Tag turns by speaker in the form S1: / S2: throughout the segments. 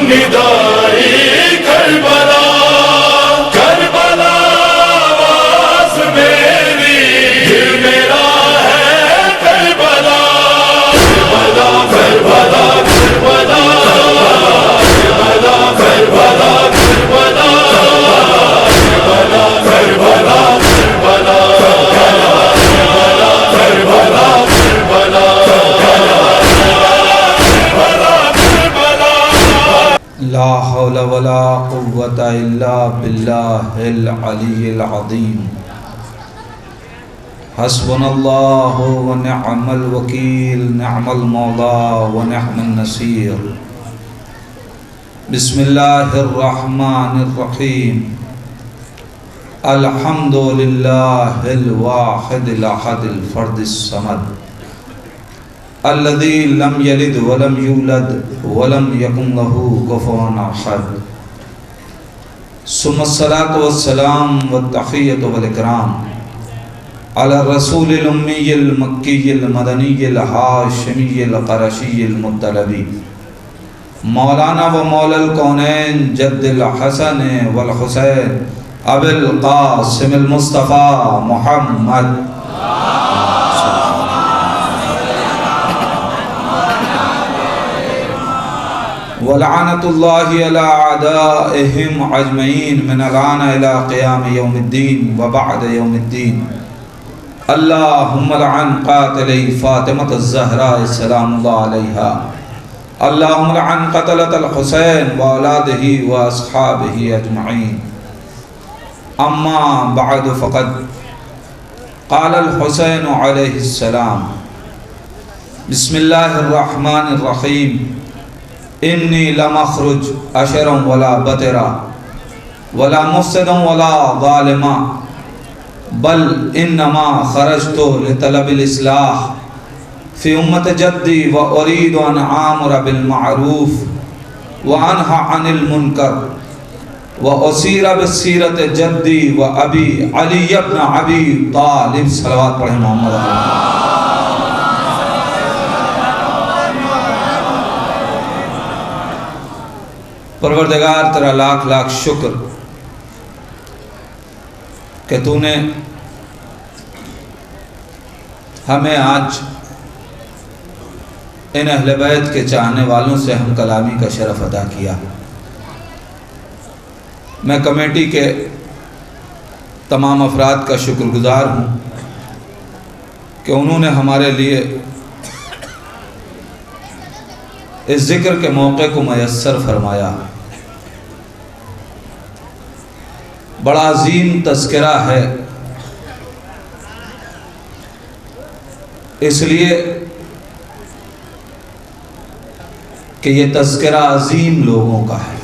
S1: निदाई Karbala Karbala आवाज़ मेरी दिल मेरा है करबला करबला करबला करबला करबला करबला करबला करबला करबला करबला करबला
S2: ला हौला वला कुव्वता इल्ला बिल्लाहिल अलिय्यिल अज़ीम। हस्बुनल्लाहु व निअमल वकील, निअमल मौला व निअमन नसीर। बिस्मिल्लाहिर रहमानिर रहीम। अल्हम्दुलिल्लाहिल वाहिदिल अहदिल फर्दिस समद अल्लज़ी लम यलिद वलम यूलद वलम यकुन लहू कुफुवन अहद। सुम्मस्सलातु वस्सलाम वत्तहिय्यतु वल इकराम अला रसूलिल उम्मिय्यिल मक्किय्यिल मदनिय्यिल हाशिमिय्यिल क़ुरैशिय्यिल मुत्तलबी मौलाना व मौलल कौनैन जद्दिल हसन वल हुसैन अबिल क़ासिमिल मुस्तफ़ा मुहम्मद वलानतुल्लाहि अला आदाइहिम अजमईन मिनल आन इला क़ियाम यौमिद्दीन व बअद यौमिद्दीन। अल्लाहुम्मा लअन क़ातिली फ़ातिमत ज़हरा सलामुल्लाह अलैहा। अल्लाहुम्मा लअन क़तलतल हुसैन व औलादिही व अस्हाबिही अजमईन। अम्मा बअद फ़क़द क़ालल हुसैन अलैहिस्सलाम बिस्मिल्लाहिर रहमानिर रहीम। इन्नी लमखरुज अशरम वला बतरा वला मुफ्सिदम वला ज़ालिमा बल इन्नमा खरजतु लितलबिल इस्लाह फ़ी उम्मत जद्दी व उरीदु अन आमुर बिल मअरूफ व अनहा अनिल मुनकर व उसीरा बिसीरत जद्दी व अबी अली इब्न अबी तालिब। सलवात पढ़े मोहम्मद। परवरदिगार तेरा लाख लाख शुक्र कि तूने हमें आज इन अहले बैत के चाहने वालों से हम कलामी का शरफ अदा किया। मैं कमेटी के तमाम अफराद का शुक्रगुजार हूँ कि उन्होंने हमारे लिए इस ज़िक्र के मौके को मयस्सर फरमाया। बड़ा अजीम तज़किरा है, इसलिए कि ये तज़किरा अजीम लोगों का है।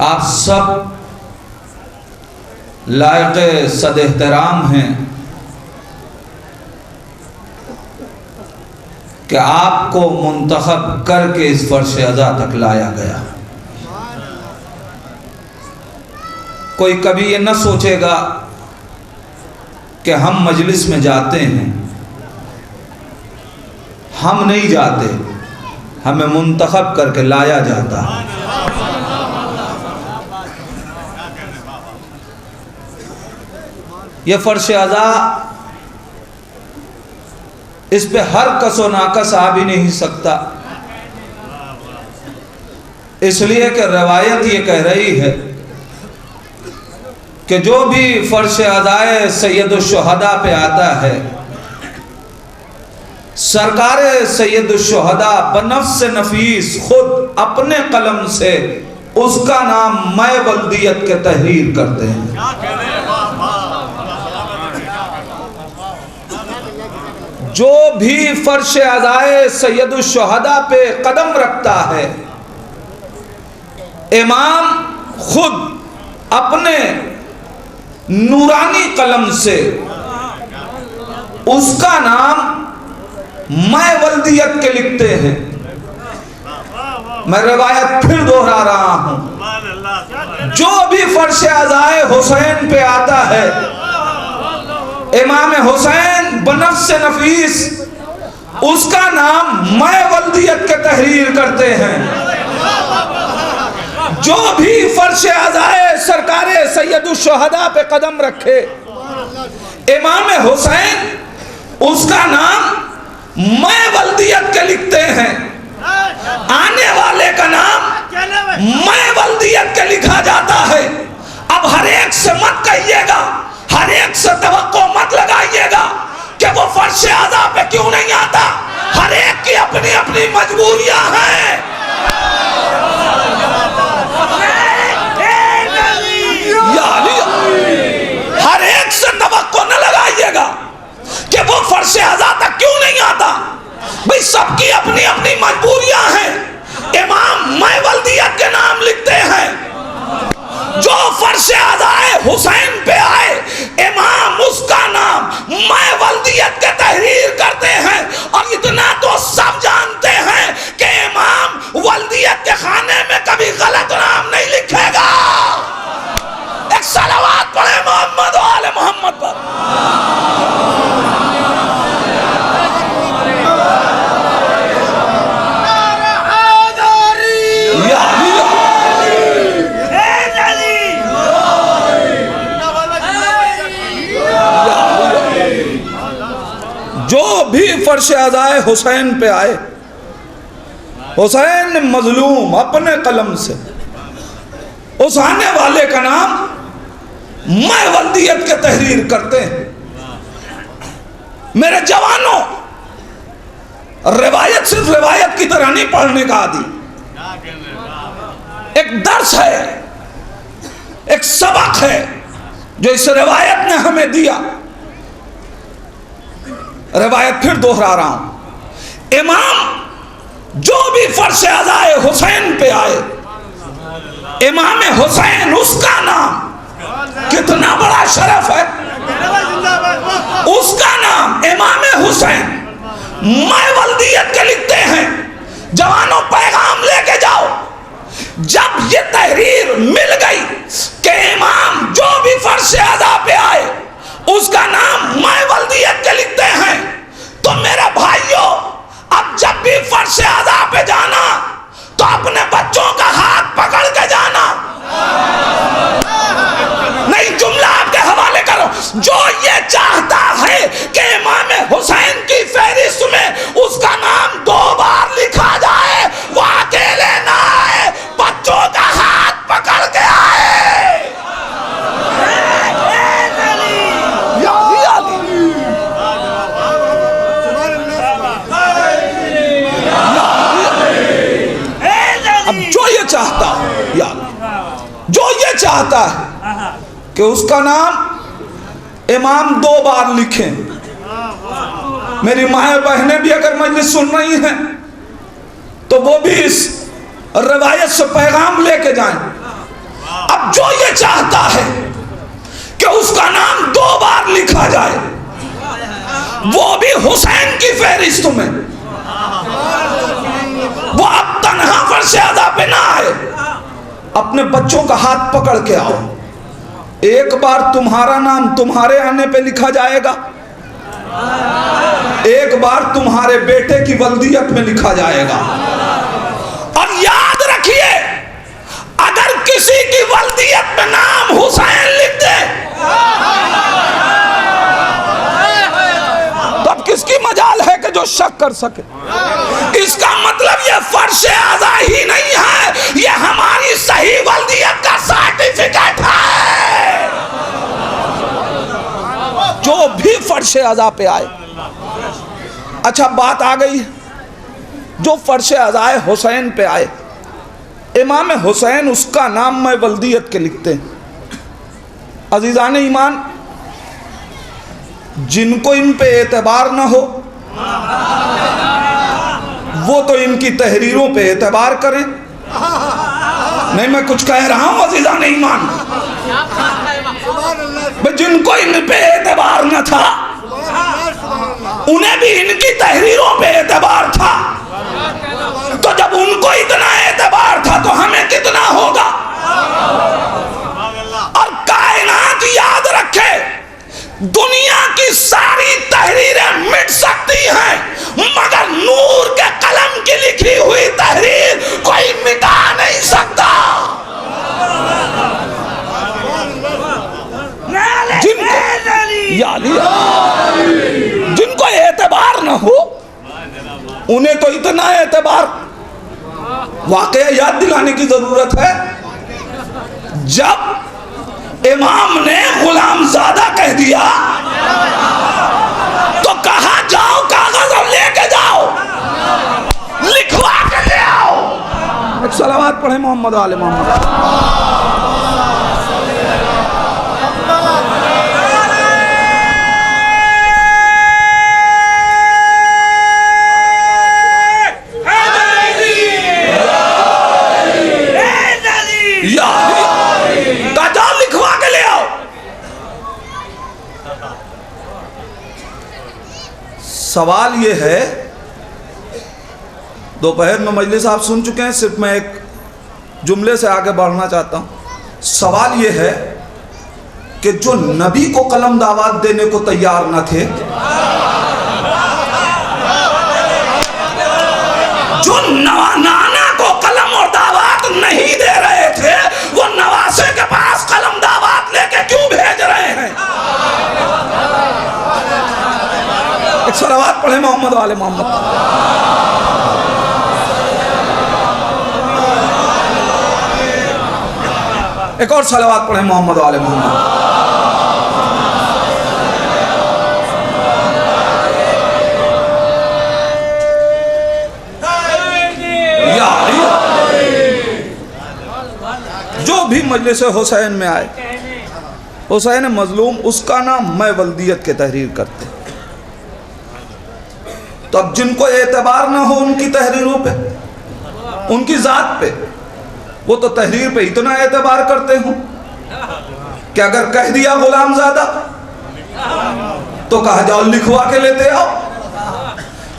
S2: आप सब लायक़े सद एहतराम हैं कि आपको मुंतखब करके इस फर्श अज़ा तक लाया गया। कोई कभी ये न सोचेगा कि हम मजलिस में जाते हैं, हम नहीं जाते, हमें मुंतखब करके लाया जाता है। ये फर्श अज़ा, इस पे हर कसो नाकस आ भी नहीं सकता, इसलिए कि रवायत ये कह रही है कि जो भी फर्श अज़ाए सैयदुश्शुहदा पे आता है, सरकारे सैयदुश्शुहदा बनफ्स नफीस खुद अपने कलम से उसका नाम मैं वल्दियत के तहरीर करते हैं। जो भी फर्श अज़ाए सैयदुश्शुहदा पे कदम रखता है, इमाम खुद अपने नूरानी कलम से उसका नाम मैं वल्दियत के लिखते हैं। मैं रिवायत फिर दोहरा रहा हूं, जो भी फर्श अज़ाए हुसैन पे आता है, इमाम हुसैन बनफ्स नफीस उसका नाम मैं वल्दियत के तहरीर करते हैं। जो भी फर्श आज़ाए सरकारे सैयदुल शुहदा पे कदम रखे, इमाम हुसैन उसका नाम मैं वल्दियत के लिखते हैं। आने वाले का नाम मैं वल्दियत के लिखा जाता है। अब हर एक से मत कहिएगा, हर एक से तवक्को मत लगाइएगा कि वो फर्श आज़ा पे क्यों नहीं आता। हर एक की अपनी अपनी मजबूरियां हैं। हर एक से तवक्को न लगाइएगा कि वो फर्श आज़ा तक क्यों नहीं आता। भाई सबकी अपनी अपनी मजबूरियां हैं। इमाम मैं वल्दियत के नाम लिखते हैं। जो फर्श आज़ाए हुसैन पे आए, इमाम उसका नाम मैं वल्दियत के तहरीर करते हैं। और इतना तो सब जानते हैं कि इमाम वल्दियत के खाने में कभी गलत नाम नहीं लिखेगा। एक सलावत पढ़े मोहम्मद और आले मोहम्मद पर। जो भी फर्श आज़ाए हुसैन पे आए, हुसैन मजलूम अपने कलम से, उस आने वाले का नाम मैं वल्दियत के तहरीर करते हैं। मेरे जवानों, रिवायत सिर्फ रिवायत की तरह नहीं पढ़ने का आदि, एक दर्स है, एक सबक है जो इस रिवायत ने हमें दिया। रिवायत फिर दोहरा रहा हूं। इमाम जो भी फर्श आज़ाए हुसैन पे आए, इमाम हुसैन उसका नाम, कितना बड़ा शरफ है। उसका नाम इमाम हुसैन मैं वल्दियत के लिखते हैं। जवानों पैगाम लेके जाओ। जब ये तहरीर मिल गई कि इमाम जो भी फर्श आज़ा पे आए उसका नाम मैं वल्दियत के लिखते हैं, तो मेरे भाइयों अब जब भी फर्श आज़ा पे जाना तो अपने बच्चों का हाथ पकड़ के जाना। नहीं, जुमला आपके हवाले करो। जो ये चाहता है कि इमाम हुसैन की फहरिस्त में उसका नाम 2 बार लिखा जाए, वो अकेले ना आए, बच्चों का हाथ पकड़ के आए। अब जो ये चाहता है, यार जो ये चाहता है कि उसका नाम इमाम 2 बार लिखें, मेरी माए बहनें भी अगर मजलिस सुन रही हैं तो वो भी इस रिवायत से पैगाम लेके जाएं। अब जो ये चाहता है कि उसका नाम 2 बार लिखा जाए, वो भी हुसैन की फहरिस्त में, वो अब तन्हा फर्श आज़ा पे ना आए, अपने बच्चों का हाथ पकड़ के आओ। एक बार तुम्हारा नाम तुम्हारे आने पे लिखा जाएगा, एक बार तुम्हारे बेटे की वल्दियत में लिखा जाएगा। और याद रखिए, अगर किसी की वल्दियत में नाम हुसैन लिख दे तो अब किसकी मजाल है कि जो शक कर सके। इसका मतलब ये फर्श आज़ा ही नहीं है, ये हमारी सही वल्दियत का सर्टिफिकेट है। जो भी फर्श आज़ा पे आए। अच्छा, बात आ गई, जो फर्श आज़ाए हुसैन पे आए, इमाम हुसैन उसका नाम मैं वल्दियत के लिखते हैं। अजीज़ान ईमान, जिनको इन पे एतबार ना हो वो तो इनकी तहरीरों पे एतबार करें। नहीं, मैं कुछ कह रहा हूं अजीज़ान ईमान, जिनको इन पे एतबार न था उन्हें भी इनकी तहरीरों पे एतबार था। तो जब उनको इतना एतबार था तो हमें कितना होगा। और कायनात याद रखे, दुनिया की सारी तहरीरें मिट सकती हैं मगर नूर के कलम की लिखी हुई तहरीर कोई मिटा नहीं सकता। जिनको एतबार न हो उन्हें तो इतना एतबार वाकया याद दिलाने की जरूरत है। जब इमाम ने गुलामजादा कह दिया तो कहा जाओ कागज और लेके जाओ, लिखवा के ले आओ। एक सलावत पढ़े मोहम्मद वाले मोहम्मद। सवाल ये है, दोपहर में मजलिस आप सुन चुके हैं, सिर्फ मैं एक जुमले से आगे बढ़ना चाहता हूं। सवाल ये है कि जो नबी को कलम दावत देने को तैयार न थे, जो नाना को कलम और दावत नहीं दे रहे थे, वो नवासे के पास कलम दावत लेके क्यों भेज रहे हैं? एक सलावत पढ़े मोहम्मद वाले मोहम्मद। एक और सलावत पढ़े मोहम्मद वाले मोहम्मद। जो भी मजलिस हुसैन में आए, हुसैन मजलूम, उसका नाम मैं वल्दियत के तहरीर करते। तो अब जिनको एतबार ना हो उनकी तहरीरों पे, उनकी जात पे, वो तो तहरीर पे इतना एतबार करते हो कि अगर कह दिया गुलामजादा तो कहा जाओ लिखवा के लेते आओ।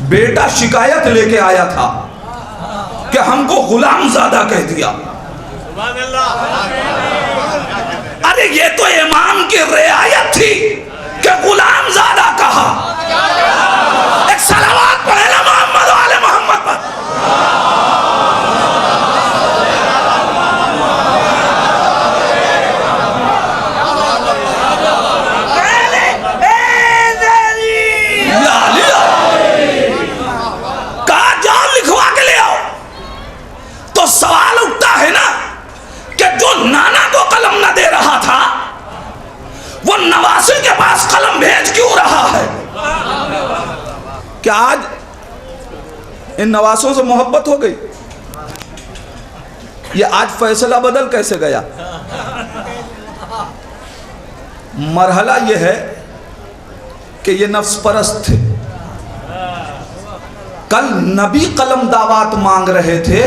S2: बेटा शिकायत लेके आया था कि हमको गुलामजादा कह दिया। अरे ये तो इमाम की रियायत थी कि गुलामजादा कहा। एक सलावत पढ़े ना मोहम्मद वाले मोहम्मद पर। कहा जाओ लिखवा के ले आओ। तो सवाल उठता है ना कि जो नाना को कलम न दे रहा था, वो नवासी के पास कलम भेज क्यों रहा है? क्या आज इन नवासों से मोहब्बत हो गई? ये आज फैसला बदल कैसे गया? मरहला ये है कि ये नफ्स परस्त थे। कल नबी कलम दावत मांग रहे थे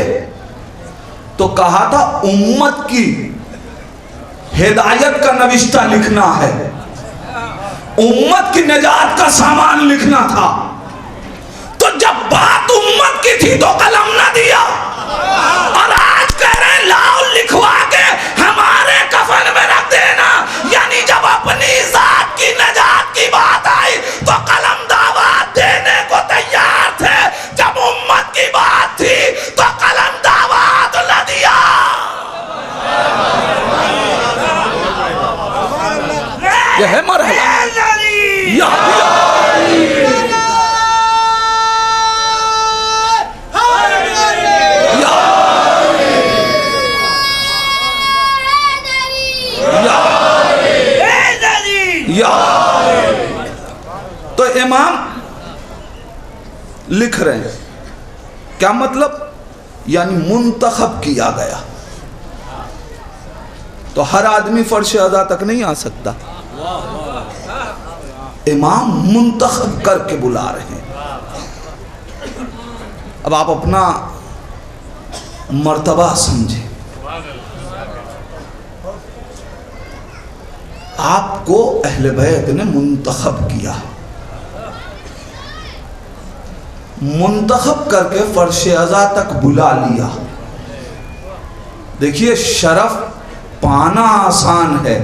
S2: तो कहा था उम्मत की हिदायत का नविश्ता लिखना है, उम्मत की निजात का सामान लिखना था। तो जब बात उम्मत की थी तो कलम ना दिया, और आज कह रहे लाओ लिखवा के हमारे कफन में रख देना। यानी जब अपनी जात की निजात की बात आई तो कलम दावत देने को तैयार थे, जब उम्मत की बात थी तो कलम दावत न दिया। यह है मरहला। तो इमाम लिख रहे हैं, क्या मतलब? यानी मुंतखब किया गया। तो हर आदमी फर्श अदा तक नहीं आ सकता, इमाम मुंतखब करके बुला रहे हैं। अब आप अपना मर्तबा समझे। आपको अहले बैत ने मुंतखब किया, मुंतखब करके फर्श अज़ा तक बुला लिया। देखिए, शरफ पाना आसान है,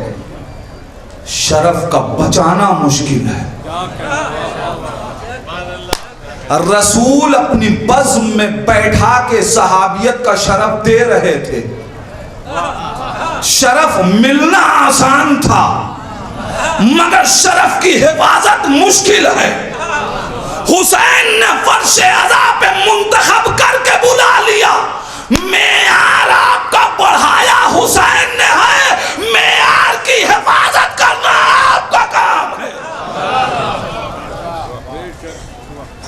S2: शरफ का बचाना मुश्किल है। रसूल अपनी बज़्म में बैठा के सहाबियत का शरफ दे रहे थे। शरफ मिलना आसान था, मगर शरफ की हिफाजत मुश्किल है। हुसैन ने फर्शे अज़ा पे मुंतखब करके बुला लिया। मेयार आपका बढ़ाया हुसैन ने है, मेयार की हिफाजत करना आपका काम है।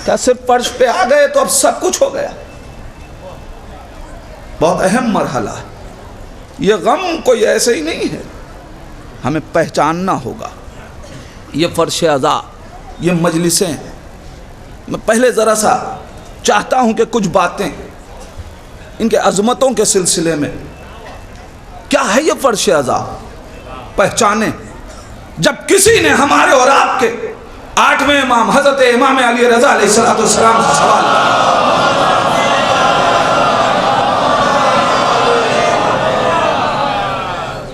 S2: क्या सिर्फ फर्श पे आ गए तो अब सब कुछ हो गया? बहुत अहम मरहला है ये। गम कोई ऐसे ही नहीं है, हमें पहचानना होगा। ये फर्श अज़ा, ये मजलिसें, मैं पहले ज़रा सा चाहता हूं कि कुछ बातें इनके अज़मतों के सिलसिले में, क्या है ये फर्श अज़ा, पहचाने। जब किसी ने हमारे और आपके 8वें इमाम हज़रत इमाम अली रज़ा अलैहिस्सलाम से सवाल किया,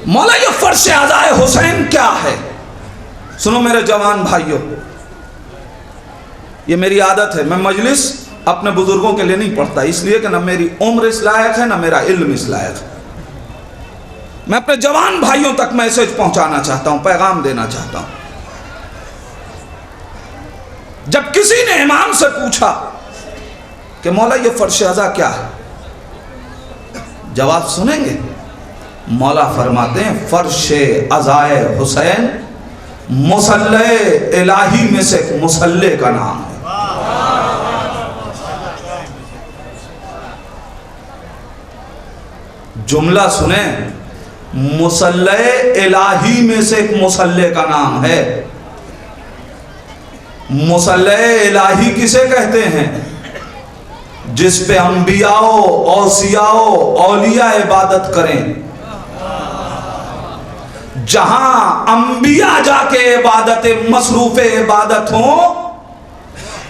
S2: मौला ये फर्श अज़ाए हुसैन क्या है? सुनो मेरे जवान भाइयों, ये मेरी आदत है, मैं मजलिस अपने बुजुर्गों के लिए नहीं पढ़ता, इसलिए कि ना मेरी उम्र इस लायक है ना मेरा इल्म इस लायक है। मैं अपने जवान भाइयों तक मैसेज पहुंचाना चाहता हूं, पैगाम देना चाहता हूं। जब किसी ने इमाम से पूछा कि मौला ये फर्श अज़ा क्या है, जवाब सुनेंगे। मौला फरमाते हैं फर्श अज़ाए हुसैन मुसल्ले इलाही में से एक मुसल्ले का नाम है। जुमला सुने, मुसल्ले इलाही में से एक मुसल्ले का नाम है। मुसल्ले इलाही किसे कहते हैं? जिस पे अंबियाओ, औसियाओ, औलिया इबादत करें। जहां अंबिया जाके इबादत मसरूफ इबादत हो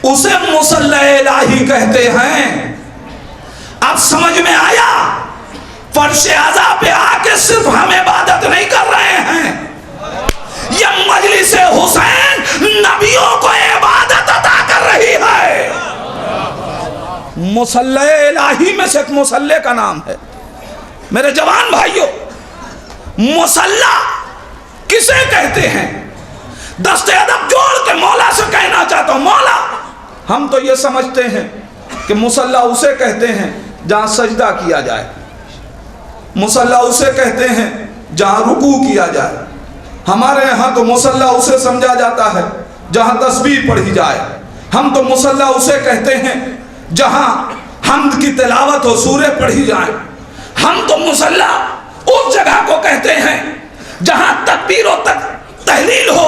S2: उसे मुसल्ले इलाही कहते हैं। अब समझ में आया? फर्श अज़ा पे आके सिर्फ हम इबादत नहीं कर रहे हैं, यह मजलिस हुसैन नबियों को इबादत अता कर रही है। मुसल्ले इलाही में से एक मुसल्ले का नाम है। मेरे जवान भाइयों, मुसल्ला किसे कहते हैं? दस्ते अदब जोड़ के मौला से कहना चाहता हूं, मौला हम तो ये समझते हैं कि मुसल्ला उसे कहते हैं जहां सजदा किया जाए, मुसल्ला उसे कहते हैं जहां रुकू किया जाए। हमारे यहाँ तो मुसल्ला उसे समझा जाता है जहां तस्बीह पढ़ी जाए। हम तो मुसल्ला उसे कहते हैं जहां हम्द की तिलावत हो, सूरह पढ़ी जाए। हम तो मुसल्ला उस जगह को कहते हैं जहां तकबीर और तहलील हो।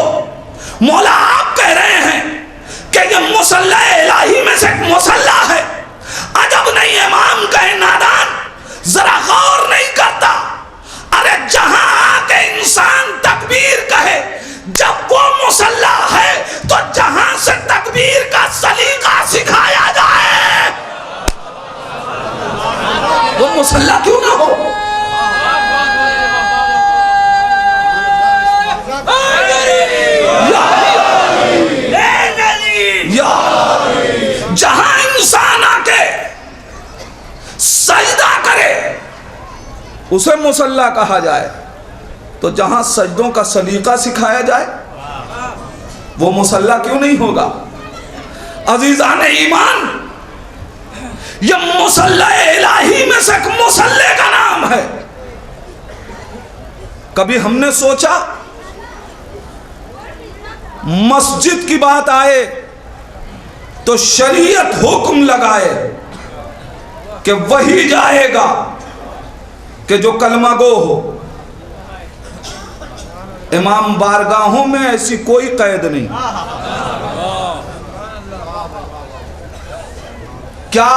S2: मौला आप कह रहे हैं कि ये मुसल्ला इलाही में से एक मुसल्ला है। अजब नहीं इमाम कहे नादान, जरा गौर नहीं करता। अरे जहां आके इंसान तकबीर कहे, जब वो मुसल्ला है तो जहां से तकबीर का सलीका सिखाया जाए वो मुसल्ला क्यों ना हो? जहां इंसान आके सजदा करे उसे मुसल्ला कहा जाए, तो जहां सजदों का सलीका सिखाया जाए वो मुसल्ला क्यों नहीं होगा? अजीजान ईमान, यह मुसल्ला इलाही में से एक मुसल्ले का नाम है। कभी हमने सोचा मस्जिद की बात आए तो शरीयत हुक्म लगाए कि वही जाएगा कि जो कलमा गो हो। इमाम बारगाहों में ऐसी कोई कैद नहीं। क्या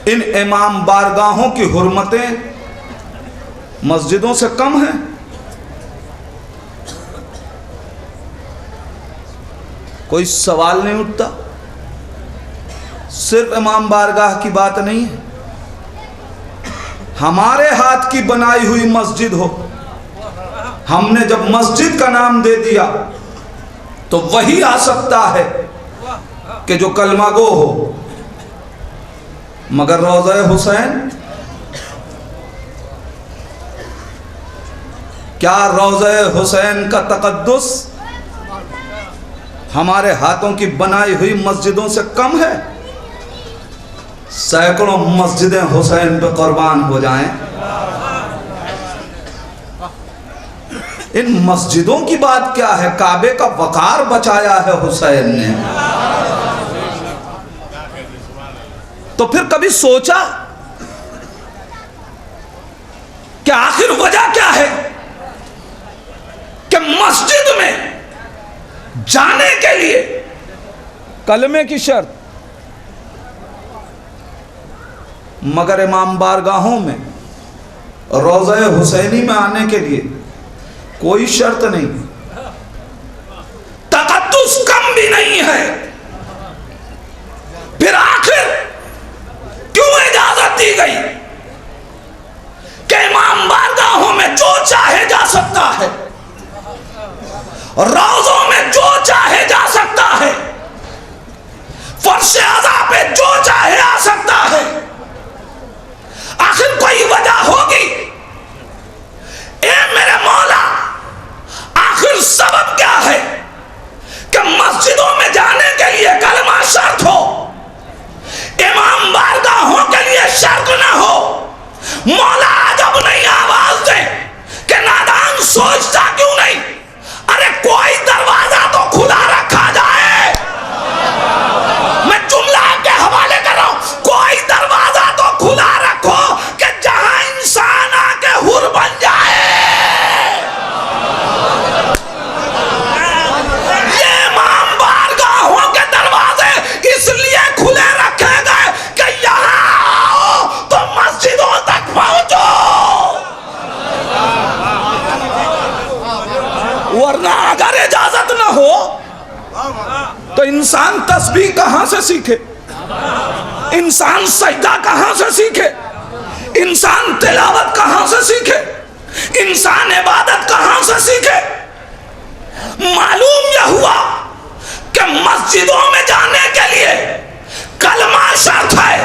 S2: इन इमाम बारगाहों की हुर्मतें मस्जिदों से कम हैं? कोई सवाल नहीं उठता। सिर्फ इमाम बारगाह की बात नहीं है, हमारे हाथ की बनाई हुई मस्जिद हो, हमने जब मस्जिद का नाम दे दिया तो वही आ सकता है कि कि जो कलमा गो हो, मगर रोज़ा हुसैन, क्या रोज़ा हुसैन का तक़द्दुस हमारे हाथों की बनाई हुई मस्जिदों से कम है? सैकड़ों मस्जिदें हुसैन पे कुर्बान हो जाएं। इन मस्जिदों की बात क्या है, काबे का वकार बचाया है हुसैन ने। तो फिर कभी सोचा कि आखिर वजह क्या है कि मस्जिद में जाने के लिए कलमे की शर्त, मगर इमाम बारगाहों में रोज़ा हुसैनी में आने के लिए कोई शर्त नहीं, तक़द्दुस कम भी नहीं है। फिर आखिर क्यों इजाजत दी गई कि इमाम बारगाहों में जो चाहे जा सकता है, रोज़ों में जो चाहे जा सकता है, फर्श अज़ा पे जो चाहे आ सकता है? आखिर कोई वजह होगी? ए मेरे मौला, आखिर सबब क्या है कि मस्जिदों में जाने के लिए कलमा शर्त हो, इमाम बारगाहों के लिए शर्त ना हो? मौला जब नहीं आवाज दे कि नादान सोचता क्यों नहीं? अरे कोई दरवाजा तो खुला रखा जाए। मैं जुमला के हवाले कर रहा हूं, कोई दरवाजा तो खुला रखो कि जहां इंसान आके हुर बन जाए। ये इमाम बारगाहों के दरवाजे इसलिए खुले रखे गए कि यहां आओ तो मस्जिदों तक पहुंचो, वरना अगर इजाजत ना हो तो इंसान तस्बीह कहां से सीखे, इंसान सजदा कहां से सीखे, इंसान तिलावत कहां से सीखे, इंसान इबादत कहां से सीखे? मालूम यह हुआ कि मस्जिदों में जाने के लिए कलमा शर्त है,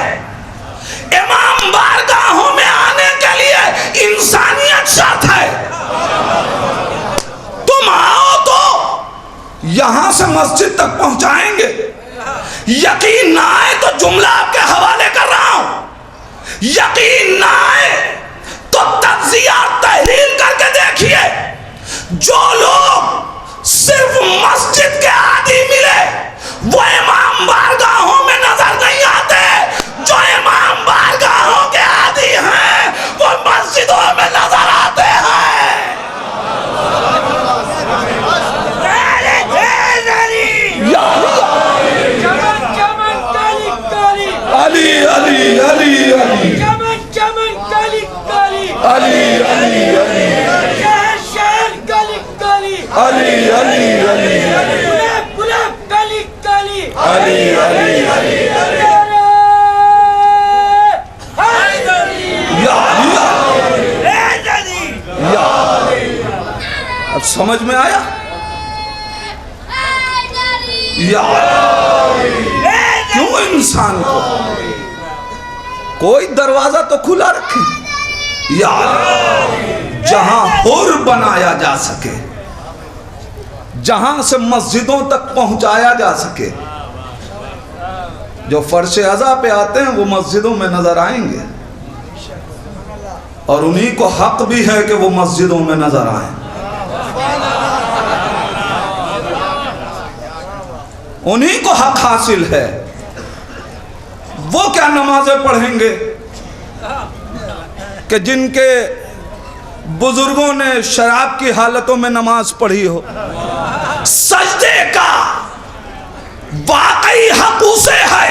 S2: इमाम बारगाहों में आने के लिए इंसानियत शर्त है। तुम आओ तो यहां से मस्जिद तक पहुंचाएंगे, यकीन ना आए तो जुमला आपके हवाले कर रहा हूं, यकीन ना आए तो तज्जिया तहलील करके देखिए। जो लोग सिर्फ मस्जिद के आदी मिले वो इमाम बारगाहों में नजर नहीं आते, जो इमाम बारगाहों के आदी हैं वो मस्जिदों में नजर आते हैं। अली अली अली अली
S3: चमन चमन काली काली
S2: अली अली अली
S3: शहर शहर काली काली
S2: अली अली अली
S3: गुलाब गुलाब काली काली
S2: अली अली अली अब समझ में आया? क्यों इंसान को कोई दरवाजा तो खुला रखे, यार जहां हुर बनाया जा सके, जहां से मस्जिदों तक पहुंचाया जा सके। जो फर्श अज़ा पे आते हैं वो मस्जिदों में नजर आएंगे और उन्हीं को हक भी है कि वो मस्जिदों में नजर आए। उन्हीं को हक हासिल है। वो क्या नमाजें पढ़ेंगे कि जिनके बुजुर्गों ने शराब की हालतों में नमाज पढ़ी हो। सजदे का वाकई हक उसे है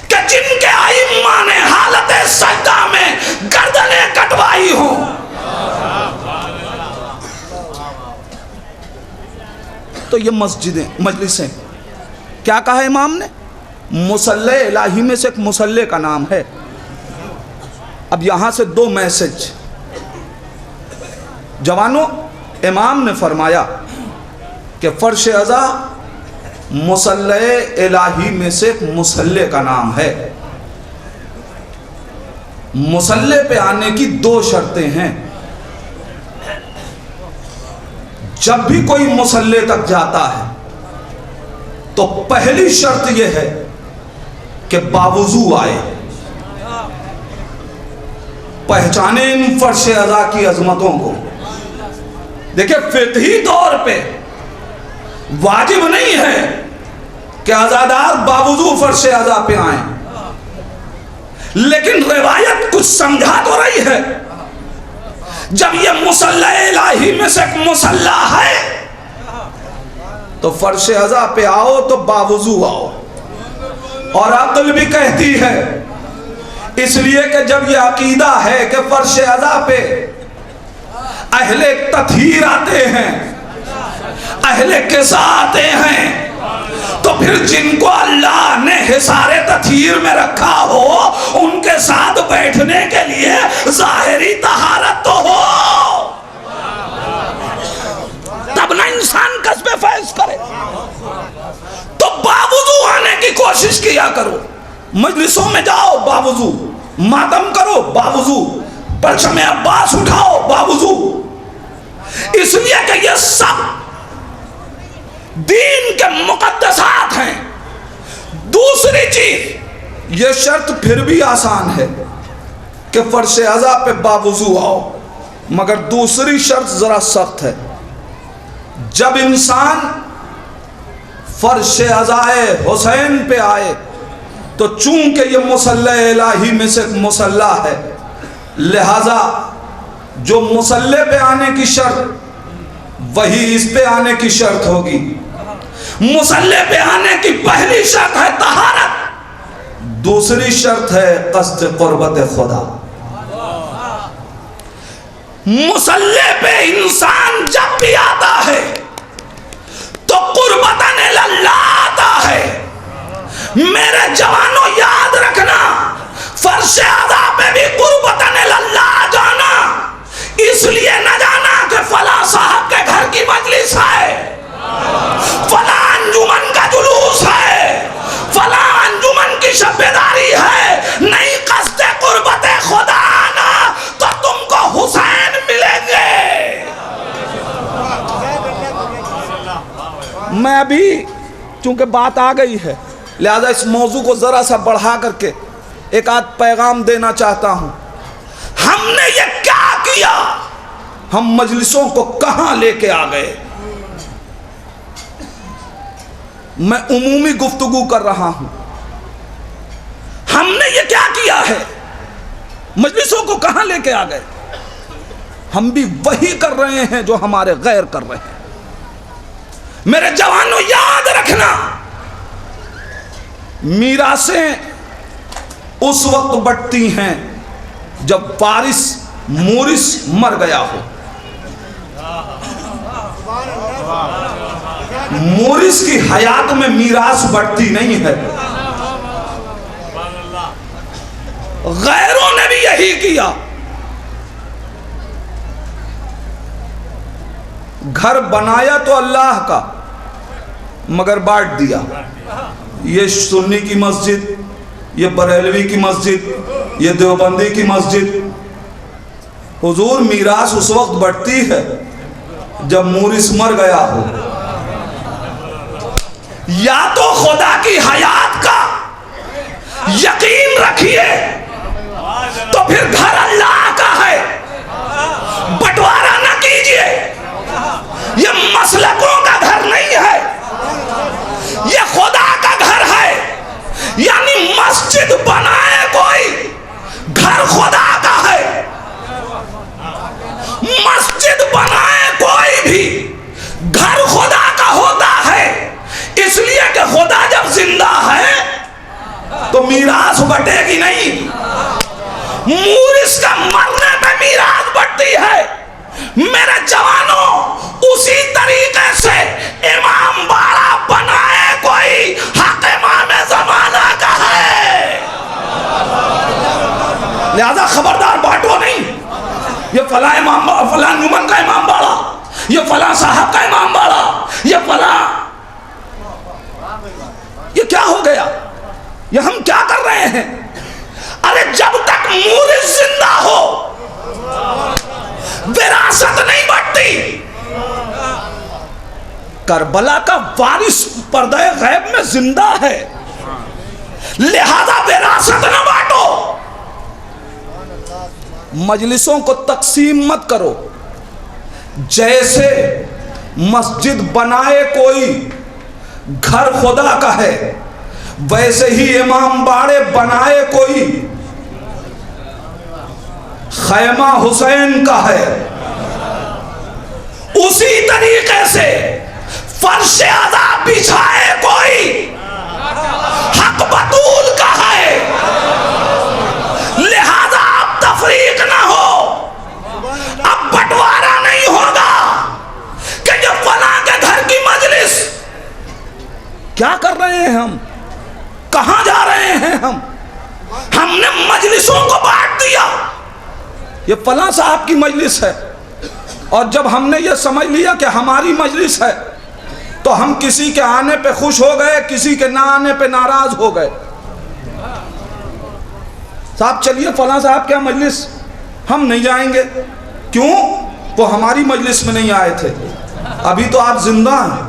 S2: कि जिनके आइम्मा ने हालत सजदा में गर्दनें कटवाई हो। तो ये मस्जिदें, मजलिसें, क्या कहा इमाम ने? मुसल्ले इलाही में से एक मुसल्ले का नाम है। अब यहां से दो मैसेज। जवानों, इमाम ने फरमाया कि फर्श अज़ा मुसल्ले इलाही में से एक मुसल्ले का नाम है। मुसल्ले पे आने की दो शर्तें हैं। जब भी कोई मुसल्ले तक जाता है तो पहली शर्त यह है कि बावुजू आए, पहचाने इन फर्श अज़ा की अजमतों को। देखिए, फितही तौर पे वाजिब नहीं है कि अज़ादार बावुजू फर्श अज़ा पे आए, लेकिन रिवायत कुछ समझा तो रही है। जब ये मुसल्ला इलाही में से एक मुसल्ला है तो फर्श अज़ा पे आओ तो बावुजू आओ। और अक्ल भी कहती है, इसलिए कि जब ये अकीदा है कि फर्श अज़ा पे अहले तथहीर आते हैं, अहले किसा आते हैं, तो फिर जिनको अल्लाह ने हिसारे तथहीर में रखा हो उनके साथ बैठने के लिए ज़ाहिरी तहारत तो हो, तब ना इंसान कसबे फैज करे। तो बावुजू आने की कोशिश किया करो। मजलिसों में जाओ बावुजू, मातम करो बावुजू, परचम अब्बास उठाओ बावुजू, इसलिए कि ये सब दीन के मुकद्दसात हैं। दूसरी चीज, ये शर्त फिर भी आसान है कि फर्श अज़ा पे बावुजू आओ, मगर दूसरी शर्त जरा सख्त है। जब इंसान फर्श अज़ाए हुसैन पे आए तो चूंकि ये मुसल्ला इलाही में से मुसल्ला है, लिहाजा जो मुसल्ले पे आने की शर्त वही इस पे आने की शर्त होगी। मुसल्ले पे आने की पहली शर्त है तहारत, दूसरी शर्त है क़स्द क़ुर्बत खुदा। मुसल्ले पे इंसान जब भी आता है तो कुर्बतन इल्लाह आता है। मेरे जवानों याद रखना, फर्श अज़ा पे भी कुर्बतन इल्लाह जाना, इसलिए न जाना कि फला साहब के घर की मजलिस है, फला अंजुमन का जुलूस है, फला अंजुमन की शब्बेदारी है। नहीं, क़स्द कुर्बत खुदा आना तो तुमको हुसैन मिलेंगे। मैं अभी चूंकि बात आ गई है, लिहाजा इस मौजू को जरा सा बढ़ा करके एक आध पैगाम देना चाहता हूं। हमने ये क्या किया, हम मजलिसों को कहां लेके आ गए। मैं उमूमी गुफ्तगू कर रहा हूं। हमने ये क्या किया है, मजलिसों को कहां लेके आ गए। हम भी वही कर रहे हैं जो हमारे गैर कर रहे हैं। मेरे जवानों याद रखना, मीरासें उस वक्त बढ़ती हैं जब वारिस मोरिस मर गया हो। मोरिस की हयात में मीरास बढ़ती नहीं है। गैरों ने भी यही किया। घर बनाया तो अल्लाह का, मगर बांट दिया। ये सुन्नी की मस्जिद, ये बरेलवी की मस्जिद, ये देवबंदी की मस्जिद। हुजूर, मीरास उस वक्त बढ़ती है जब मोरिस मर गया हो। या तो खुदा की हयात का यकीन रखिए तो फिर घर अल्लाह का है, बंटवारा ना कीजिए। ये मसलकों का घर नहीं है, ये खुदा का घर है। यानी मस्जिद बनाए कोई, घर खुदा का है। मस्जिद बनाए कोई भी, घर खुदा का होता है। इसलिए कि खुदा जब जिंदा है तो मीरास बटेगी नहीं। मूरिस का मरने पे मीरास बढ़ती है। मेरे जवानों, उसी तरीके से इमाम बाड़ा बनाए कोई, हक इमाम ज़माना का है। लिहाजा खबरदार बांटो नहीं, ये फला इमाम, फला अंजुमन का इमाम बाड़ा, ये फला साहब का इमाम बाड़ा, ये फला।
S4: ये क्या हो गया, ये हम क्या कर रहे हैं? अरे जब तक मूरिस जिंदा हो विरासत नहीं बढ़ती। करबला का वारिस पर्दे गैब में जिंदा है, लिहाजा विरासत न बांटो। मजलिसों को तकसीम मत करो। जैसे मस्जिद बनाए कोई घर खुदा का है, वैसे ही इमाम बाड़े बनाए कोई खैमा हुसैन का है। उसी तरीके से फर्श आज़ाद बिछाए कोई हक बतूल का है। लिहाजा अब तफरीक ना हो, अब बंटवारा नहीं होगा कि जो फलां के घर की मजलिस। क्या कर रहे हैं हम, कहां जा रहे हैं हम? हमने मजलिसों को बांट दिया। ये फलां साहब की मजलिस है, और जब हमने ये समझ लिया कि हमारी मजलिस है तो हम किसी के आने पे खुश हो गए, किसी के ना आने पे नाराज हो गए। साहब चलिए फलां साहब क्या मजलिस, हम नहीं जाएंगे। क्यों? वो हमारी मजलिस में नहीं आए थे। अभी तो आप जिंदा हैं।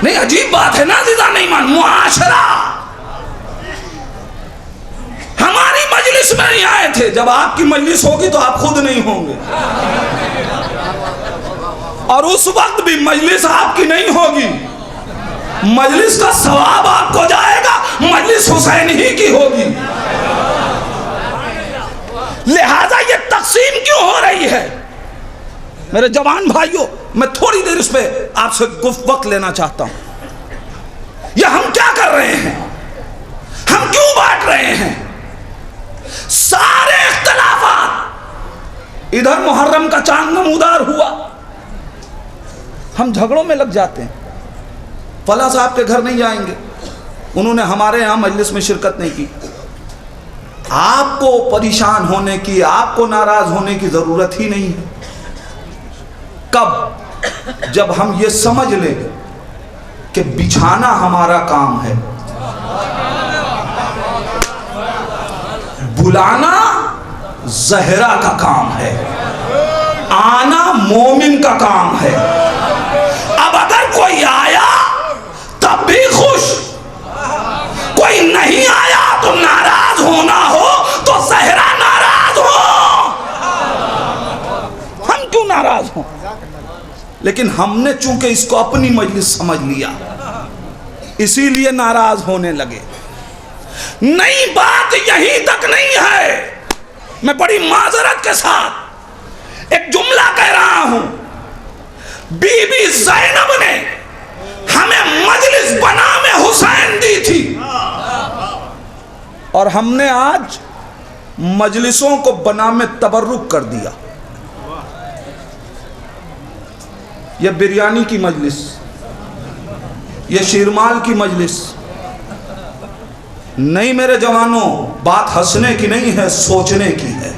S4: नहीं, अजीब बात है ना जिदा नहीं मान। मुआशरा हमारी मजलिस में नहीं आए थे। जब आपकी मजलिस होगी तो आप खुद नहीं होंगे, और उस वक्त भी मजलिस आपकी नहीं होगी। मजलिस का सवाब आपको जाएगा, मजलिस हुसैन ही की होगी। लिहाजा ये तकसीम क्यों हो रही है? मेरे जवान भाइयों, मैं थोड़ी देर इस पे आपसे वक्त लेना चाहता हूं। ये हम क्या कर रहे हैं, हम क्यों बांट रहे हैं? सारे इख्तलाफात, इधर मुहर्रम का चांद नमूदार हुआ, हम झगड़ों में लग जाते हैं। फला साहब के घर नहीं जाएंगे, उन्होंने हमारे यहां मजलिस में शिरकत नहीं की। आपको परेशान होने की, आपको नाराज होने की जरूरत ही नहीं है। कब? जब हम ये समझ लें कि बिछाना हमारा काम है, बुलाना जहरा का काम है, आना मोमिन का काम है। अब अगर कोई आया तब भी खुश, कोई नहीं आया तो नाराज होना हो तो जहरा नाराज हो। हम क्यों नाराज हो? लेकिन हमने चूंकि इसको अपनी मजलिस समझ लिया, इसीलिए नाराज होने लगे। नहीं, बात यहीं तक नहीं है। मैं बड़ी माजरत के साथ एक जुमला कह रहा हूं। बीबी ज़ैनब ने हमें मजलिस बना में हुसैन दी थी, और हमने आज मजलिसों को बना में तबर्रुक कर दिया। यह बिरयानी की मजलिस, यह शीरमाल की मजलिस नहीं मेरे जवानों। बात हंसने की नहीं है, सोचने की है।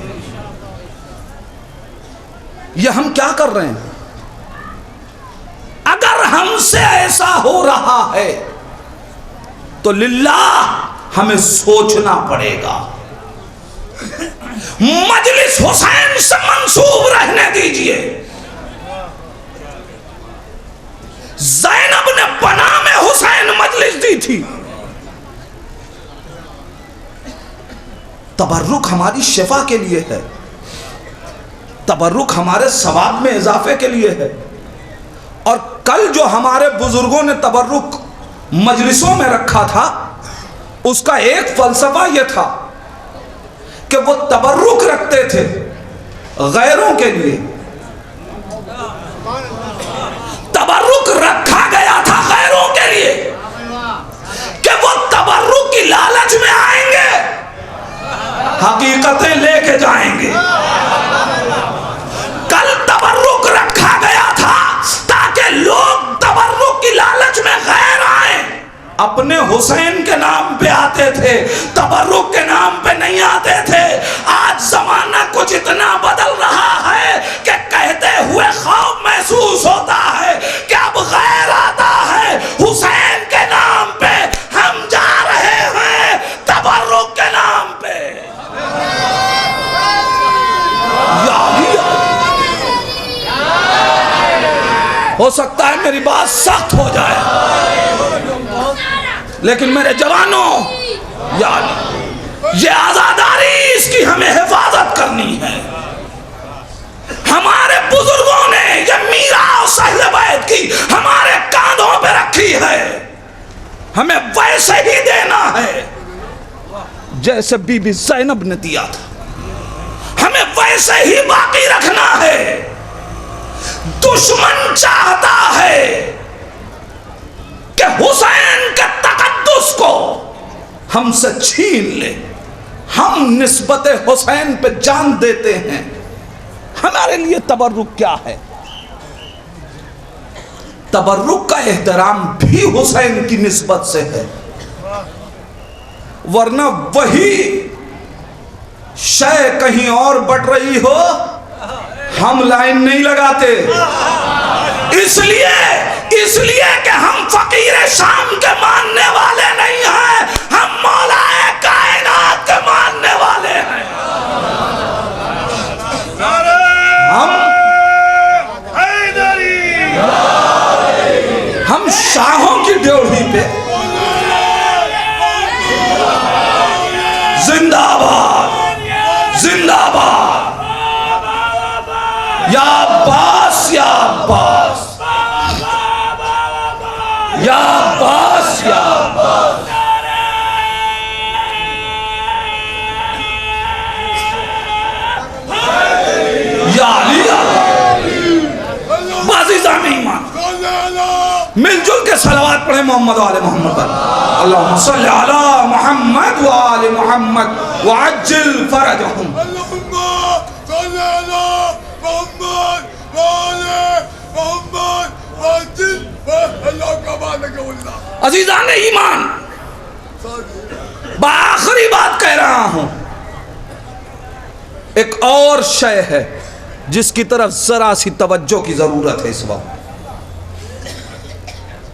S4: यह हम क्या कर रहे हैं? अगर हमसे ऐसा हो रहा है तो लिल्लाह हमें सोचना पड़ेगा। मजलिस हुसैन से मंसूब रहने दीजिए। ज़ैनब ने बना में हुसैन मजलिस दी थी। तबर्रुक हमारी शिफा के लिए है, तबर्रुक हमारे सवाब में इजाफे के लिए है। और कल जो हमारे बुजुर्गों ने तबर्रुक मजलिसों में रखा था, उसका एक फलसफा यह था कि वो तबर्रुक रखते थे गैरों के लिए। तबर्रुक रखा गया था गैरों के लिए कि वो तबर्रुक की लालच में आएंगे, हकीकतें लेके जाएंगे। कल तबर्रुक रखा गया था ताकि लोग तबर्रुक की लालच में गैर आए। अपने हुसैन के नाम पे आते थे, तबर्रुक के नाम पे नहीं आते थे। आज जमाना कुछ इतना बदल रहा है कि कहते हो सकता है मेरी बात सख्त हो जाए, लेकिन मेरे जवानों यार ये आजादारी, इसकी हमें हिफाजत करनी है। हमारे बुजुर्गों ने ये मीरा और अहले बैत की हमारे कांधों पे रखी है, हमें वैसे ही देना है जैसे बीबी ज़ैनब ने दिया था, हमें वैसे ही बाकी रखना है। दुश्मन चाहता है कि हुसैन के तकद्दुस को हमसे छीन ले, हम निस्बत हुसैन पे जान देते हैं। हमारे लिए तबर्रुक क्या है? तबर्रुक का एहतराम भी हुसैन की निस्बत से है, वरना वही शय कहीं और बट रही हो हम लाइन नहीं लगाते। इसलिए कि हम फकीर शाम के मानने वाले नहीं हैं, हम मौलाए कायनात के मानने वाले हैं। हम शाहों की ड्योढ़ी पे जिंदाबाद जिंदाबाद, या अब्बास या अब्बास, या अब्बास या अब्बास। या अली बाज़ीज़ान ईमान, मिलजुल के सलावत पढ़े मोहम्मद वाले मोहम्मद पर। अल्लाहुम्मा सल्ली अला मुहम्मद व आले मुहम्मद व अज्जिल फरजहुम। अजीज़ान ईमान, आखिरी बात कह रहा हूं, एक और शय है जिसकी तरफ जरा सी तवज्जो की जरूरत है इस वक्त।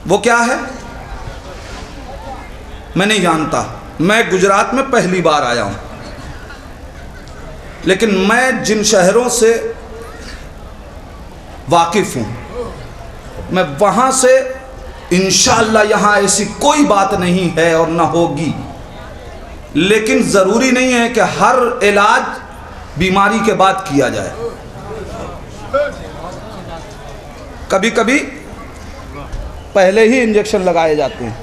S4: वो क्या है मैं नहीं जानता, मैं गुजरात में पहली बार आया हूं, लेकिन मैं जिन शहरों से वाकिफ हूं, मैं वहां से इंशाअल्लाह, यहां ऐसी कोई बात नहीं है और ना होगी, लेकिन जरूरी नहीं है कि हर इलाज बीमारी के बाद किया जाए। कभी कभी पहले ही इंजेक्शन लगाए जाते हैं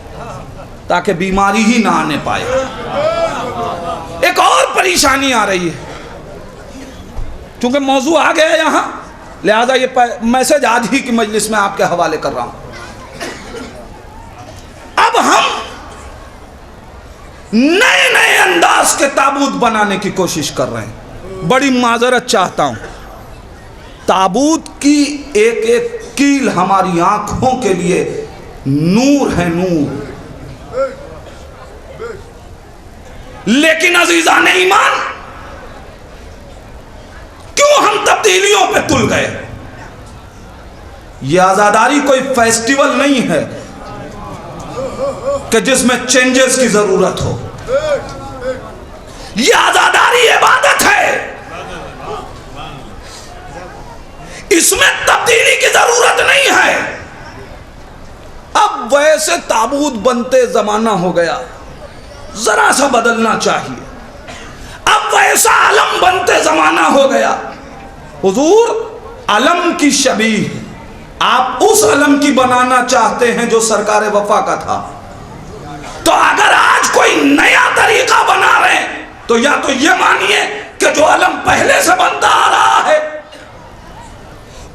S4: ताकि बीमारी ही ना आने पाए। एक और परेशानी आ रही है, क्योंकि मौजू आ गया यहां, लिहाजा ये मैसेज आज ही की मजलिस में आपके हवाले कर रहा हूं। अब हम नए नए अंदाज के ताबूत बनाने की कोशिश कर रहे हैं। बड़ी माजरत चाहता हूं, ताबूत की एक एक कील हमारी आंखों के लिए नूर है, नूर। लेकिन अजीजान ईमान, क्यों हम तब्दीलियों पे तुल गए? यह आजादारी कोई फेस्टिवल नहीं है कि जिसमें चेंजेस की जरूरत हो। यह आजादारी इबादत है, इसमें तब्दीली की जरूरत नहीं है। अब वैसे ताबूत बनते जमाना हो गया, जरा सा बदलना चाहिए। अब वैसा अलम बनते जमाना हो गया, हुजूर अलम की शबीह आप उस अलम की बनाना चाहते हैं जो सरकार वफा का था। तो अगर आज कोई नया तरीका बना रहे हैं तो या तो ये मानिए कि जो अलम पहले से बनता आ रहा है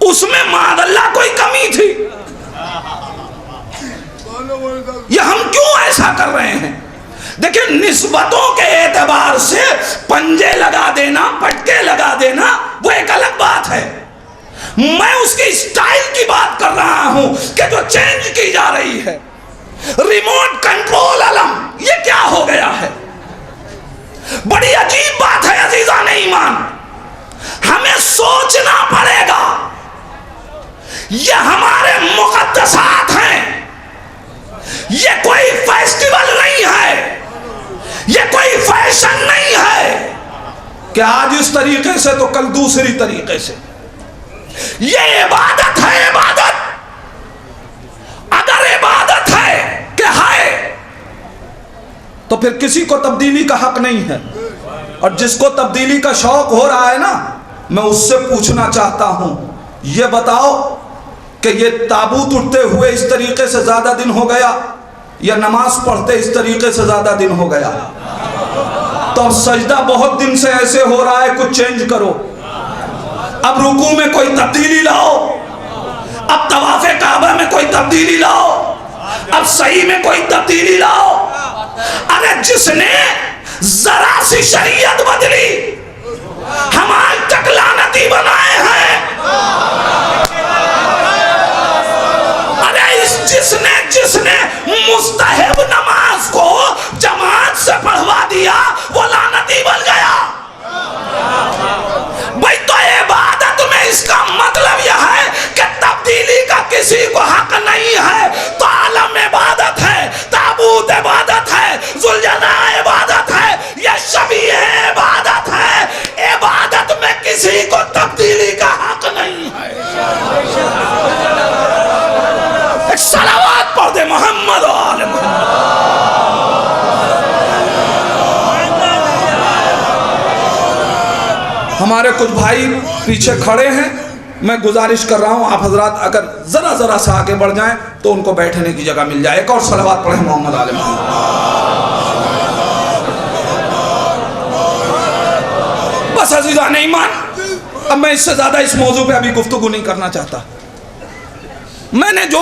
S4: उसमें मादल्ला कोई कमी थी। ये हम क्यों ऐसा कर रहे हैं? देखिए, निस्बतों के एतबार से पंजे लगा देना, पटके लगा देना, वो एक अलग बात है। मैं उसकी स्टाइल की बात कर रहा हूं कि जो चेंज की जा रही है। रिमोट कंट्रोल अलम, ये क्या हो गया है? बड़ी अजीब बात है अजीजान ईमान, हमें सोचना पड़ेगा। ये हमारे मुक़द्दसात हैं, ये कोई फेस्टिवल नहीं है, ये कोई फैशन नहीं है कि आज इस तरीके से तो कल दूसरी तरीके से। ये इबादत है, इबादत। तो फिर किसी को तब्दीली का हक नहीं है। और जिसको तब्दीली का शौक हो रहा है ना, मैं उससे पूछना चाहता हूं, ये बताओ कि ये ताबूत उठते हुए इस तरीके से ज्यादा दिन हो गया या नमाज पढ़ते इस तरीके से ज्यादा दिन हो गया? तो अब सजदा बहुत दिन से ऐसे हो रहा है, कुछ चेंज करो। अब रुकू में कोई तब्दीली लाओ, अब तवाफ़े काबा में कोई तब्दीली लाओ, अब सही में कोई तब्दीली लाओ। अरे जिसने जरा सी शरीयत बदली, हम आज तक लानती बनाए हैं। अरे जिसने मुस्तहब नमाज को जमात से पढ़वा दिया, वो लानती बन गया। भाई तो इबादत में इसका मतलब यह है कि तब्दीली का किसी को हक नहीं है। तो आलम इबादत है, ताबूत इबादत है, जुलजना इबादत है, यह शबीह इबादत है। इबादत में किसी को तब्दीली का हक नहीं है। एक सलावत पढ़ दे मोहम्मद और आले मोहम्मद। हमारे कुछ भाई पीछे खड़े हैं, मैं गुजारिश कर रहा हूं आप हजरात अगर जरा सा आगे बढ़ जाएं तो उनको बैठने की जगह मिल जाए। एक और सलावत पढ़े मोहम्मद आले मोहम्मद। बस अज़ीज़ान ईमान, अब मैं इससे ज्यादा इस मौजू पे अभी गुफ्तगू नहीं करना चाहता। मैंने जो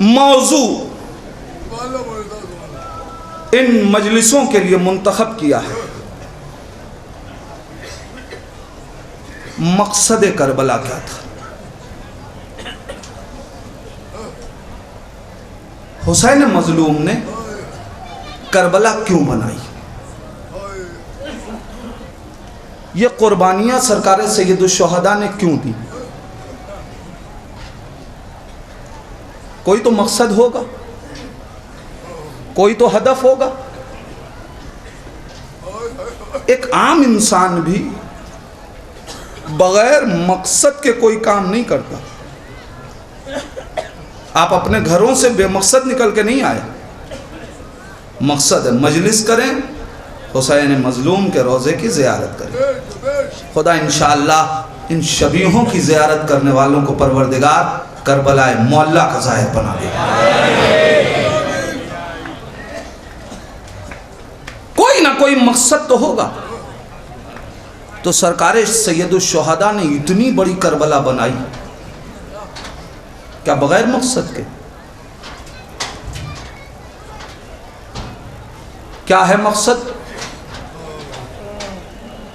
S4: मौजू इन मजलिसों के लिए मुंतखब किया है, मकसद करबला क्या था? हुसैन मजलूम ने करबला क्यों बनाई? ये कुर्बानियां सरकार सैयदुश्शुहदा ने क्यों दी? कोई तो मकसद होगा, कोई तो हदफ होगा। एक आम इंसान भी बगैर मकसद के कोई काम नहीं करता। आप अपने घरों से बेमकसद निकल के नहीं आए, मकसद है मजलिस करें, हुसैन मजलूम के रोज़े की ज़ियारत करें। खुदा इंशाअल्लाह इन शबीहों की ज़ियारत करने वालों को परवरदिगार करबलाए मोहल्ला का ज़ाहिर बना देगा। कोई ना कोई मकसद तो होगा। तो सरकार सैयदुश्शुहदा ने इतनी बड़ी करबला बनाई क्या बगैर मकसद के? क्या है मकसद?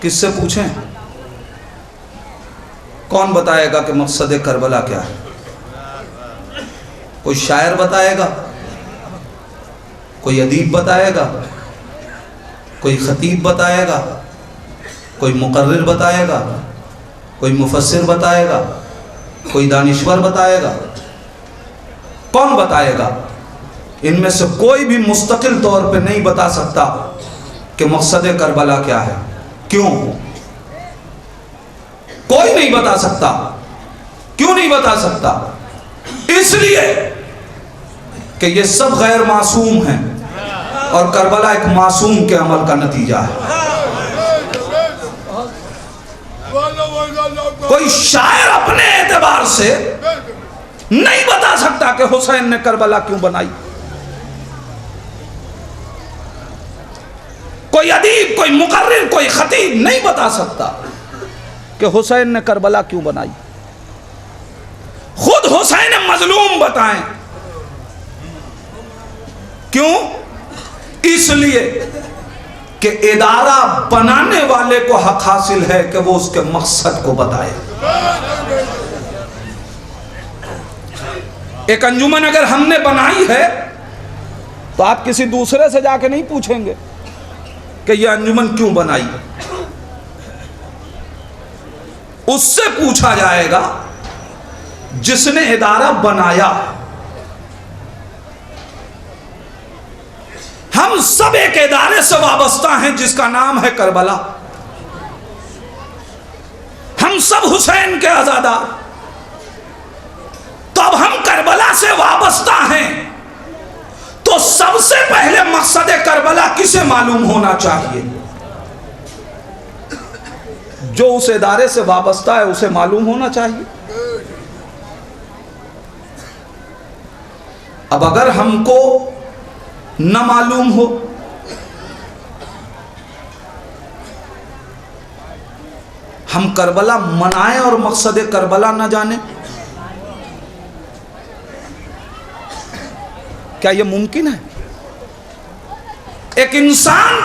S4: किससे पूछें? कौन बताएगा कि मकसद करबला क्या है? कोई शायर बताएगा, कोई अदीब बताएगा, कोई खतीब बताएगा, कोई मुकर्रिर बताएगा, कोई मुफस्सिर बताएगा, कोई दानिश्वर बताएगा? कौन बताएगा? इनमें से कोई भी मुस्तकिल तौर पे नहीं बता सकता कि मकसद करबला क्या है। क्यों? कोई नहीं बता सकता। क्यों नहीं बता सकता? इसलिए कि ये सब गैर मासूम हैं और करबला एक मासूम के अमल का नतीजा है। कोई शायर अपने एतबार से नहीं बता सकता कि हुसैन ने करबला क्यों बनाई। कोई अदीब, कोई मुकर्रिर, कोई खतीब नहीं बता सकता कि हुसैन ने करबला क्यों बनाई। खुद हुसैन मजलूम बताएं। क्यों? इसलिए कि इदारा बनाने वाले को हक हासिल है कि वो उसके मकसद को बताए। एक अंजुमन अगर हमने बनाई है तो आप किसी दूसरे से जाके नहीं पूछेंगे कि यह अंजुमन क्यों बनाई। उससे पूछा जाएगा जिसने इदारा बनाया। हम सब एक इदारे से वाबस्ता हैं जिसका नाम है करबला। हम सब हुसैन के आजादार। तो अब हम करबला से वाबस्ता हैं तो सबसे पहले मकसद करबला किसे मालूम होना चाहिए? जो उस इदारे से वाबस्ता है उसे मालूम होना चाहिए। अब अगर हमको न मालूम हो, हम करबला मनाएं और मकसद करबला न जाने, क्या यह मुमकिन है? एक इंसान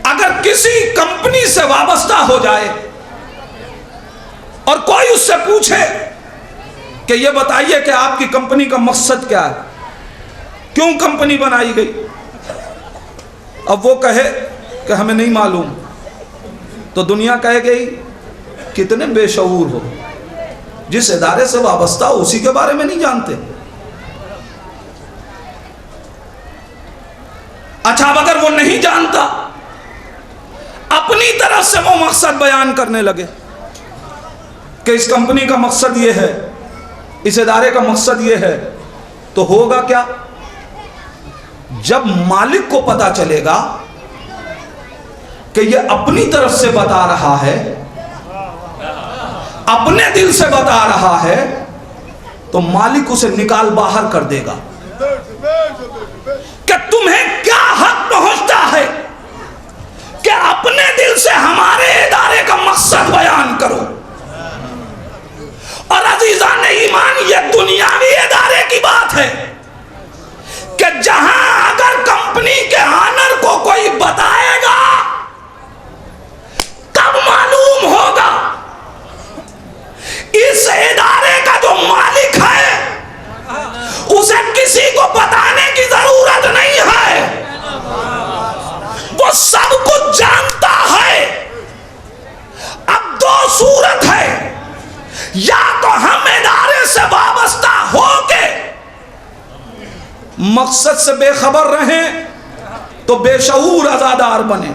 S4: अगर किसी कंपनी से वाबस्ता हो जाए और कोई उससे पूछे कि यह बताइए कि आपकी कंपनी का मकसद क्या है, क्यों कंपनी बनाई गई, अब वो कहे कि हमें नहीं मालूम, तो दुनिया कहे गई कितने बेशऊर हो, जिस इदारे से वाबस्ता हो उसी के बारे में नहीं जानते। अच्छा, अब अगर वो नहीं जानता, अपनी तरफ से वो मकसद बयान करने लगे कि इस कंपनी का मकसद ये है, इस इदारे का मकसद ये है, तो होगा क्या? जब मालिक को पता चलेगा कि ये अपनी तरफ से बता रहा है, अपने दिल से बता रहा है, तो मालिक उसे निकाल बाहर कर देगा कि तुम्हें क्या हक पहुंचता है कि अपने दिल से हमारे इदारे का मकसद बयान करो। और अजीजान ईमान, ये दुनियावी इदारे की बात है कि जहां अगर कंपनी के ऑनर को कोई बताएगा तब मालूम होगा इस इदारे का जो मालिक है उसे किसी को बताने की जरूरत नहीं है, वो सब कुछ जानता है। अब दो सूरत है, या तो हम इदारे से वाबस्ता होके मकसद से बेखबर रहें तो बेशऊर अज़ादार बने,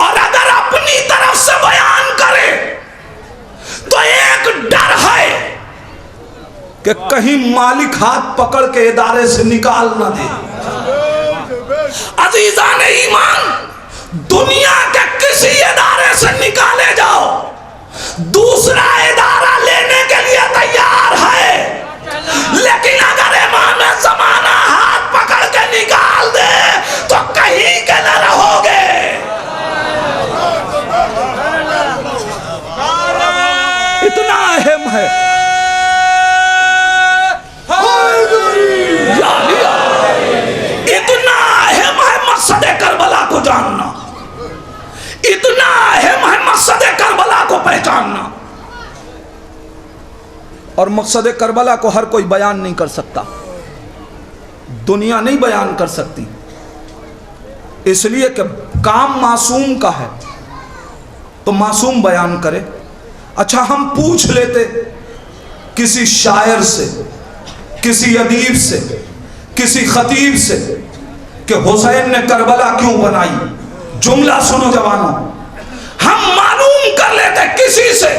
S4: और अगर अपनी तरफ से बयान करें तो एक डर है कि कहीं मालिक हाथ पकड़ के इदारे से निकाल ना दे। अजीजान ईमान, दुनिया के किसी इदारे से निकाले जाओ, दूसरा इदारा लेने के लिए तैयार है, लेकिन अगर इमाम ज़माना हाथ पकड़ के निकाल दे तो कहीं के न रहोगे। इतना अहम है, इतना अहम है मकसद करबला को जानना, इतना अहम है मकसद करबला को पहचानना। और मकसद करबला को हर कोई बयान नहीं कर सकता, दुनिया नहीं बयान कर सकती, इसलिए कि काम मासूम का है, तो मासूम बयान करे। अच्छा, हम पूछ लेते किसी शायर से, किसी अदीब से, किसी खतीब से कि हुसैन ने करबला क्यों बनाई, जुमला सुनो जवानों, हम मालूम कर लेते किसी से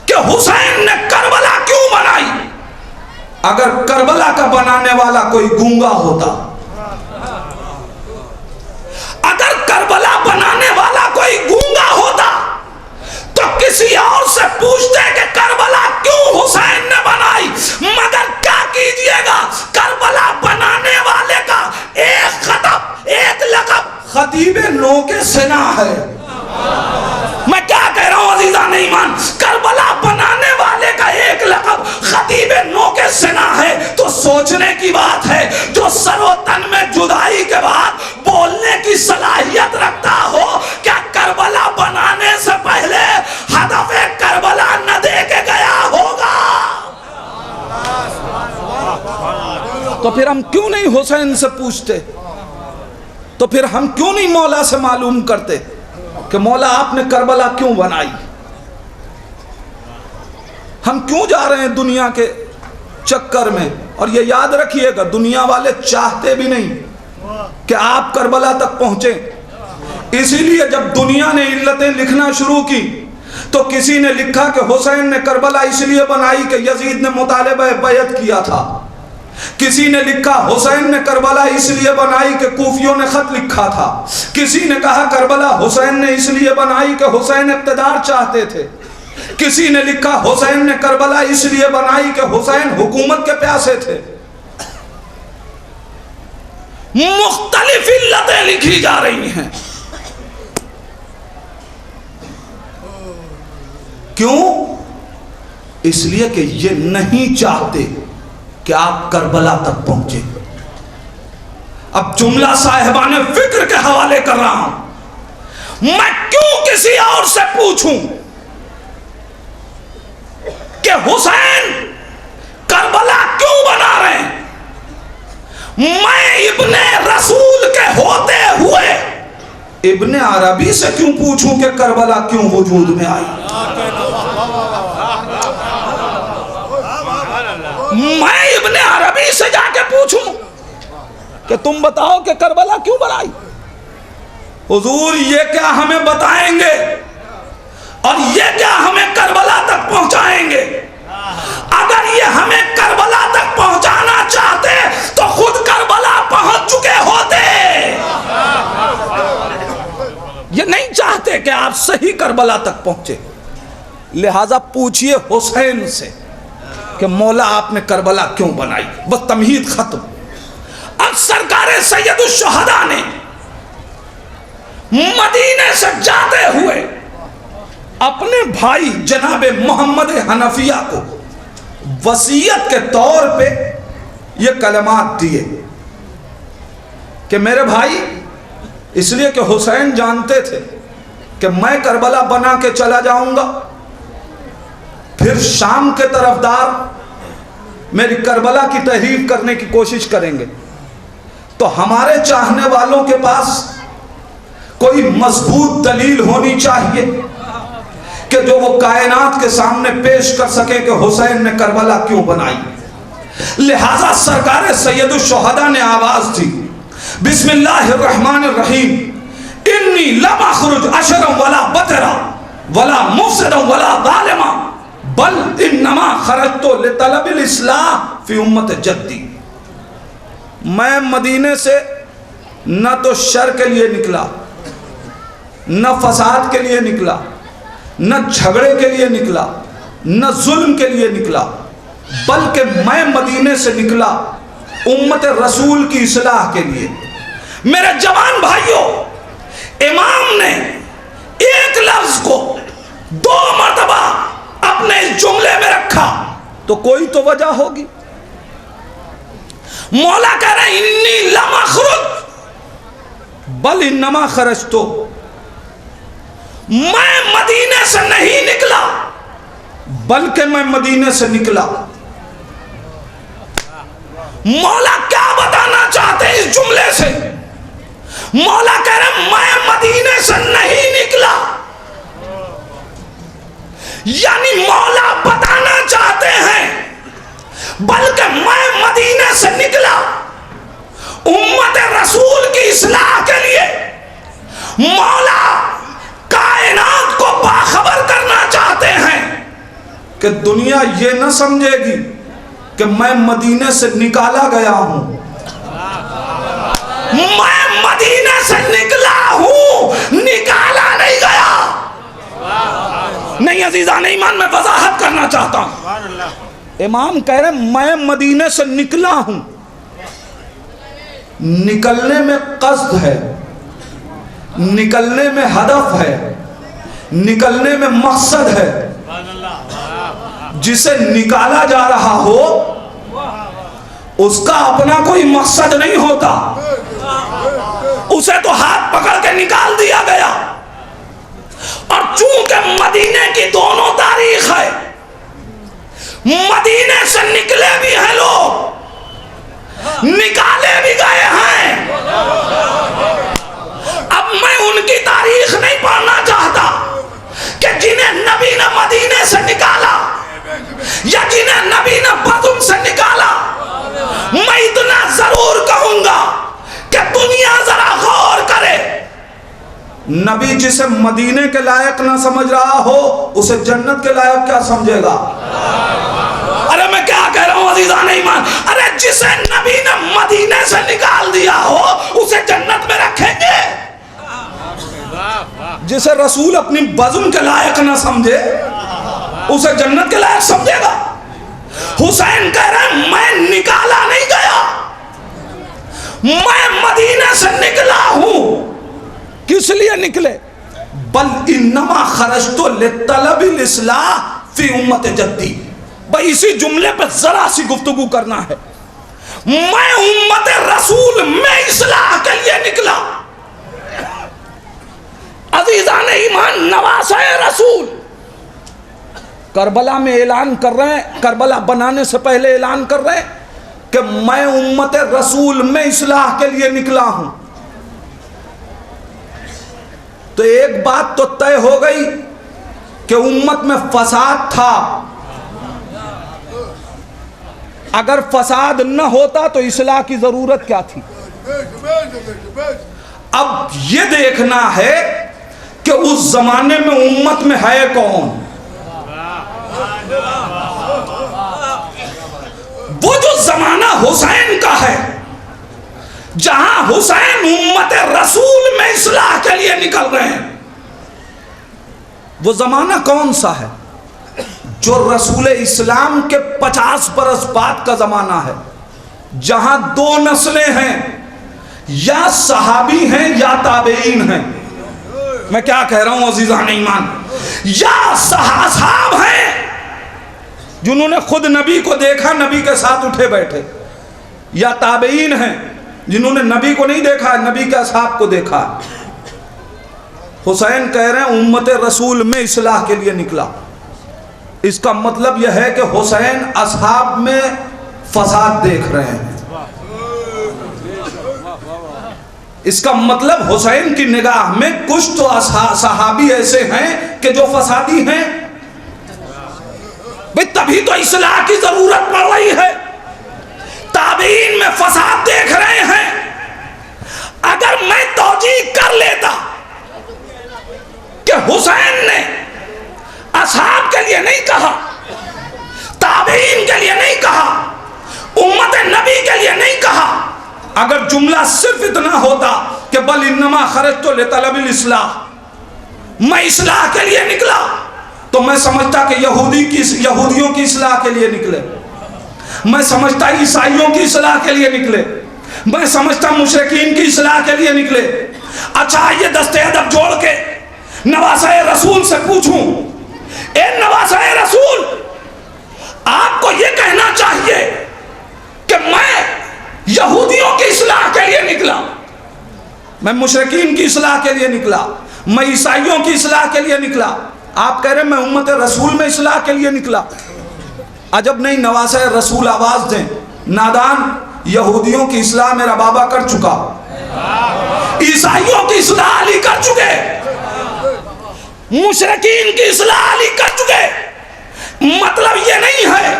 S4: कि हुसैन ने करबला क्यों बनाई। अगर करबला का बनाने वाला कोई गूंगा होता, अगर करबला बनाने वाला कोई गूंगा होता तो किसी और से पूछते कि करबला क्यों हुसैन ने बनाई। मगर क्या कीजिएगा, करबला बनाने वाले का एक खतब, एक लक़ब खतीबे नो के सेना है। मैं क्या कह रहा हूं अज़ीज़ान ईमान, करबला बनाने वाले का एक लक़ब खतीबे नो के सेना है। तो सोचने की बात है, जो सरोतन में जुदाई के बाद बोलने की सलाहियत रखता हो, क्या करबला बनाने से पहले हदफ़े करबला न दे के गया होगा? तो फिर हम क्यों नहीं हुसैन से पूछते, तो फिर हम क्यों नहीं मौला से मालूम करते कि मौला आपने करबला क्यों बनाई। हम क्यों जा रहे हैं दुनिया के चक्कर में। और ये याद रखिएगा, दुनिया वाले चाहते भी नहीं कि आप करबला तक पहुंचे। इसीलिए जब दुनिया ने इल्लतें लिखना शुरू की
S2: तो किसी ने लिखा कि हुसैन ने करबला इसलिए बनाई कि यजीद ने मुतालिबा बैत किया था। किसी ने लिखा हुसैन ने करबला इसलिए बनाई कि कूफियों ने खत लिखा था। किसी ने कहा करबला हुसैन ने इसलिए बनाई कि हुसैन इक़्तिदार चाहते थे। किसी ने लिखा हुसैन ने करबला इसलिए बनाई कि हुसैन हुकूमत के प्यासे थे।
S4: मुख्तलिफ इल्लतें लिखी जा रही हैं।
S2: क्यों? इसलिए कि ये नहीं चाहते कि आप करबला तक पहुंचे। अब जुमला साहिबाने फिक्र के हवाले कर रहा हूं। मैं क्यों किसी और से पूछूं कि हुसैन करबला क्यों बना रहे हैं? मैं इब्ने रसूल के होते हुए इब्ने अरबी से क्यों पूछूं कि करबला क्यों वजूद में आई?
S4: मैं इब्ने अरबी से जाके पूछूं कि तुम बताओ कि करबला क्यों बनाई?
S2: हुजूर ये क्या हमें बताएंगे
S4: और ये क्या हमें करबला तक पहुंचाएंगे? अगर ये हमें करबला तक पहुंचाना चाहते तो खुद करबला पहुंच चुके होते। ये नहीं चाहते कि आप सही करबला तक पहुंचे, लिहाजा पूछिए हुसैन से कि मौला आपने करबला क्यों बनाई। बस तमहीद खत्म। अब सरकार सैयदुश शुहदा ने मदीने से जाते हुए अपने भाई जनाबे मोहम्मद हनफिया को वसीयत के तौर पे ये कलमात दिए कि मेरे भाई, इसलिए कि हुसैन जानते थे कि मैं करबला बना के चला जाऊंगा, फिर शाम के तरफदार मेरी करबला की तहरीर करने की कोशिश करेंगे, तो हमारे चाहने वालों के पास कोई मजबूत दलील होनी चाहिए कि जो वो कायनात के सामने पेश कर सके कि हुसैन ने करबला क्यों बनाई। लिहाजा सरकार सैयदुश शुहदा ने आवाज दी, बिस्मिल्लाहिर्रहमानिर्रहीम, इन्नी ला मखरुज अशरम वला बतरा वला मुफसिदम वला जालिमा बल इन्नमा खरजतु लितलबिल इस्लाह फी उम्मत जद्दी। मैं मदीने से न तो शर के लिए निकला, न फसाद के लिए निकला, न झगड़े के लिए निकला, न जुल्म के लिए निकला, बल्कि मैं मदीने से निकला उम्मत रसूल की इस्लाह के लिए। मेरे जवान भाइयों, इमाम ने एक लफ्ज को 2 मरतबा अपने इस जुमले में रखा,
S2: तो कोई तो वजह होगी।
S4: मौला कह रहे इन्नी ला मखरुज
S2: बल इन्नमा खरजतो,
S4: मैं मदीने से नहीं निकला
S2: बल्कि मैं मदीने से निकला।
S4: मौला क्या बताना चाहते हैं इस जुमले से? मौला कह रहे मैं मदीने से नहीं निकला, यानी मौला बताना चाहते हैं बल्कि मैं मदीने से निकला उम्मत रसूल की इस्लाह के लिए। मौला कायनात को बाखबर करना चाहते हैं
S2: कि दुनिया ये न समझेगी कि मैं मदीने से निकाला गया हूं।
S4: मैं मदीने से निकला हूं, निकाला नहीं गया। नहीं अजीजान ईमान, मैं वजाहत करना चाहता हूं।
S2: इमाम कह रहे मैं मदीने से निकला हूं, निकलने में कस्द है, निकलने में हदफ है, निकलने में मकसद है। जिसे निकाला जा रहा हो उसका अपना कोई मकसद नहीं होता,
S4: उसे तो हाथ पकड़ के निकाल दिया गया। और चूंकि मदीने की दोनों तारीख है, मदीने से निकले भी हैं लोग, निकाले भी गए हैं। अब मैं उनकी तारीख नहीं पढ़ना चाहता कि जिन्हें नबी ने मदीने से निकाला या जिन्हें नबी ने बदुम से निकाला। मैं इतना जरूर कहूंगा कि दुनिया जरा गौर करे
S2: नबी जिसे मदीने के लायक ना समझ रहा हो उसे जन्नत के लायक क्या समझेगा?
S4: अरे मैं क्या कह रहा हूं अजीजान ईमान, अरे जिसे नबी ने मदीने से निकाल दिया हो उसे जन्नत में रखेंगे? जिसे रसूल अपनी बज़म के लायक ना समझे उसे जन्नत के लायक समझेगा? हुसैन कह रहे मैं निकाला नहीं गया, मैं मदीने से निकला हूं। किस लिए निकले?
S2: बल इन्नमा खरजतु लितलबिल इस्लाह फी उम्मत जद्दी।
S4: भाई इसी जुमले पर जरा सी गुफ्तगू करना है। मैं उम्मत रसूल में इस्लाह के लिए निकला। अजीजान ईमान, नवासे रसूल करबला में ऐलान कर रहे हैं, करबला बनाने से पहले ऐलान कर रहे हैं
S2: कि मैं उम्मत रसूल में इस्लाह के लिए निकला हूं। तो एक बात तो तय हो गई कि उम्मत में फसाद था।
S4: अगर फसाद न होता तो इस्लाह की जरूरत क्या थी?
S2: अब यह देखना है कि उस जमाने में उम्मत में है कौन।
S4: वो जो जमाना हुसैन का है, जहां हुसैन उम्मत रसूल में इस्लाह के लिए निकल रहे हैं,
S2: वो जमाना कौन सा है? जो रसूल इस्लाम के 50 बरस बाद का जमाना है, जहां दो नस्लें हैं, या सहाबी हैं या ताबेईन हैं।
S4: मैं क्या कह रहा हूं अजीजान ईमान, या सहाब हैं जिन्होंने खुद नबी को देखा, नबी के साथ उठे बैठे,
S2: या ताबेईन हैं जिन्होंने नबी को नहीं देखा, नबी के असहाब को देखा। हुसैन कह रहे हैं उम्मत रसूल में इस्लाह के लिए निकला। इसका मतलब यह है कि हुसैन असहाब में फसाद देख रहे हैं। इसका मतलब हुसैन की निगाह में कुछ तो सहाबी ऐसे हैं कि जो फसादी हैं।
S4: भाई तभी तो इस्लाह की जरूरत पड़ रही है। ताबीन में फसाद देख रहे हैं। अगर मैं तौजीह कर लेता कि हुसैन ने असहाब के लिए नहीं कहा, ताबीन के लिए नहीं कहा, उम्मत नबी के लिए नहीं कहा,
S2: अगर जुमला सिर्फ इतना होता कि बल इन्नमा खरजतु लितलबिल इस्लाह,
S4: मैं इस्लाह के लिए निकला,
S2: तो मैं समझता कि यहूदियों की इस्लाह के लिए निकले, मैं समझता ईसाइयों की इस्लाह के लिए निकले, मैं समझता मुशरिकीन की इस्लाह के लिए निकले।
S4: अच्छा ये दस्ते अदब जोड़ के नवासे रसूल से पूछूं, ए नवासे रसूल, आपको ये कहना चाहिए कि मैं यहूदियों की इस्लाह के लिए निकला,
S2: मैं मुशरिकीन की इस्लाह के लिए निकला, मैं ईसाइयों की इस्लाह के लिए निकला। आप कह रहे मैं उम्मत रसूल में इस्लाह के लिए निकला। अजब नहीं नवासे रसूल आवाज दें, नादान, यहूदियों की इस्लाह मेरा बाबा कर चुका,
S4: ईसाइयों की इस्लाह अली कर चुके, मुशरिकीन की इस्लाह अली कर चुके। मतलब ये नहीं है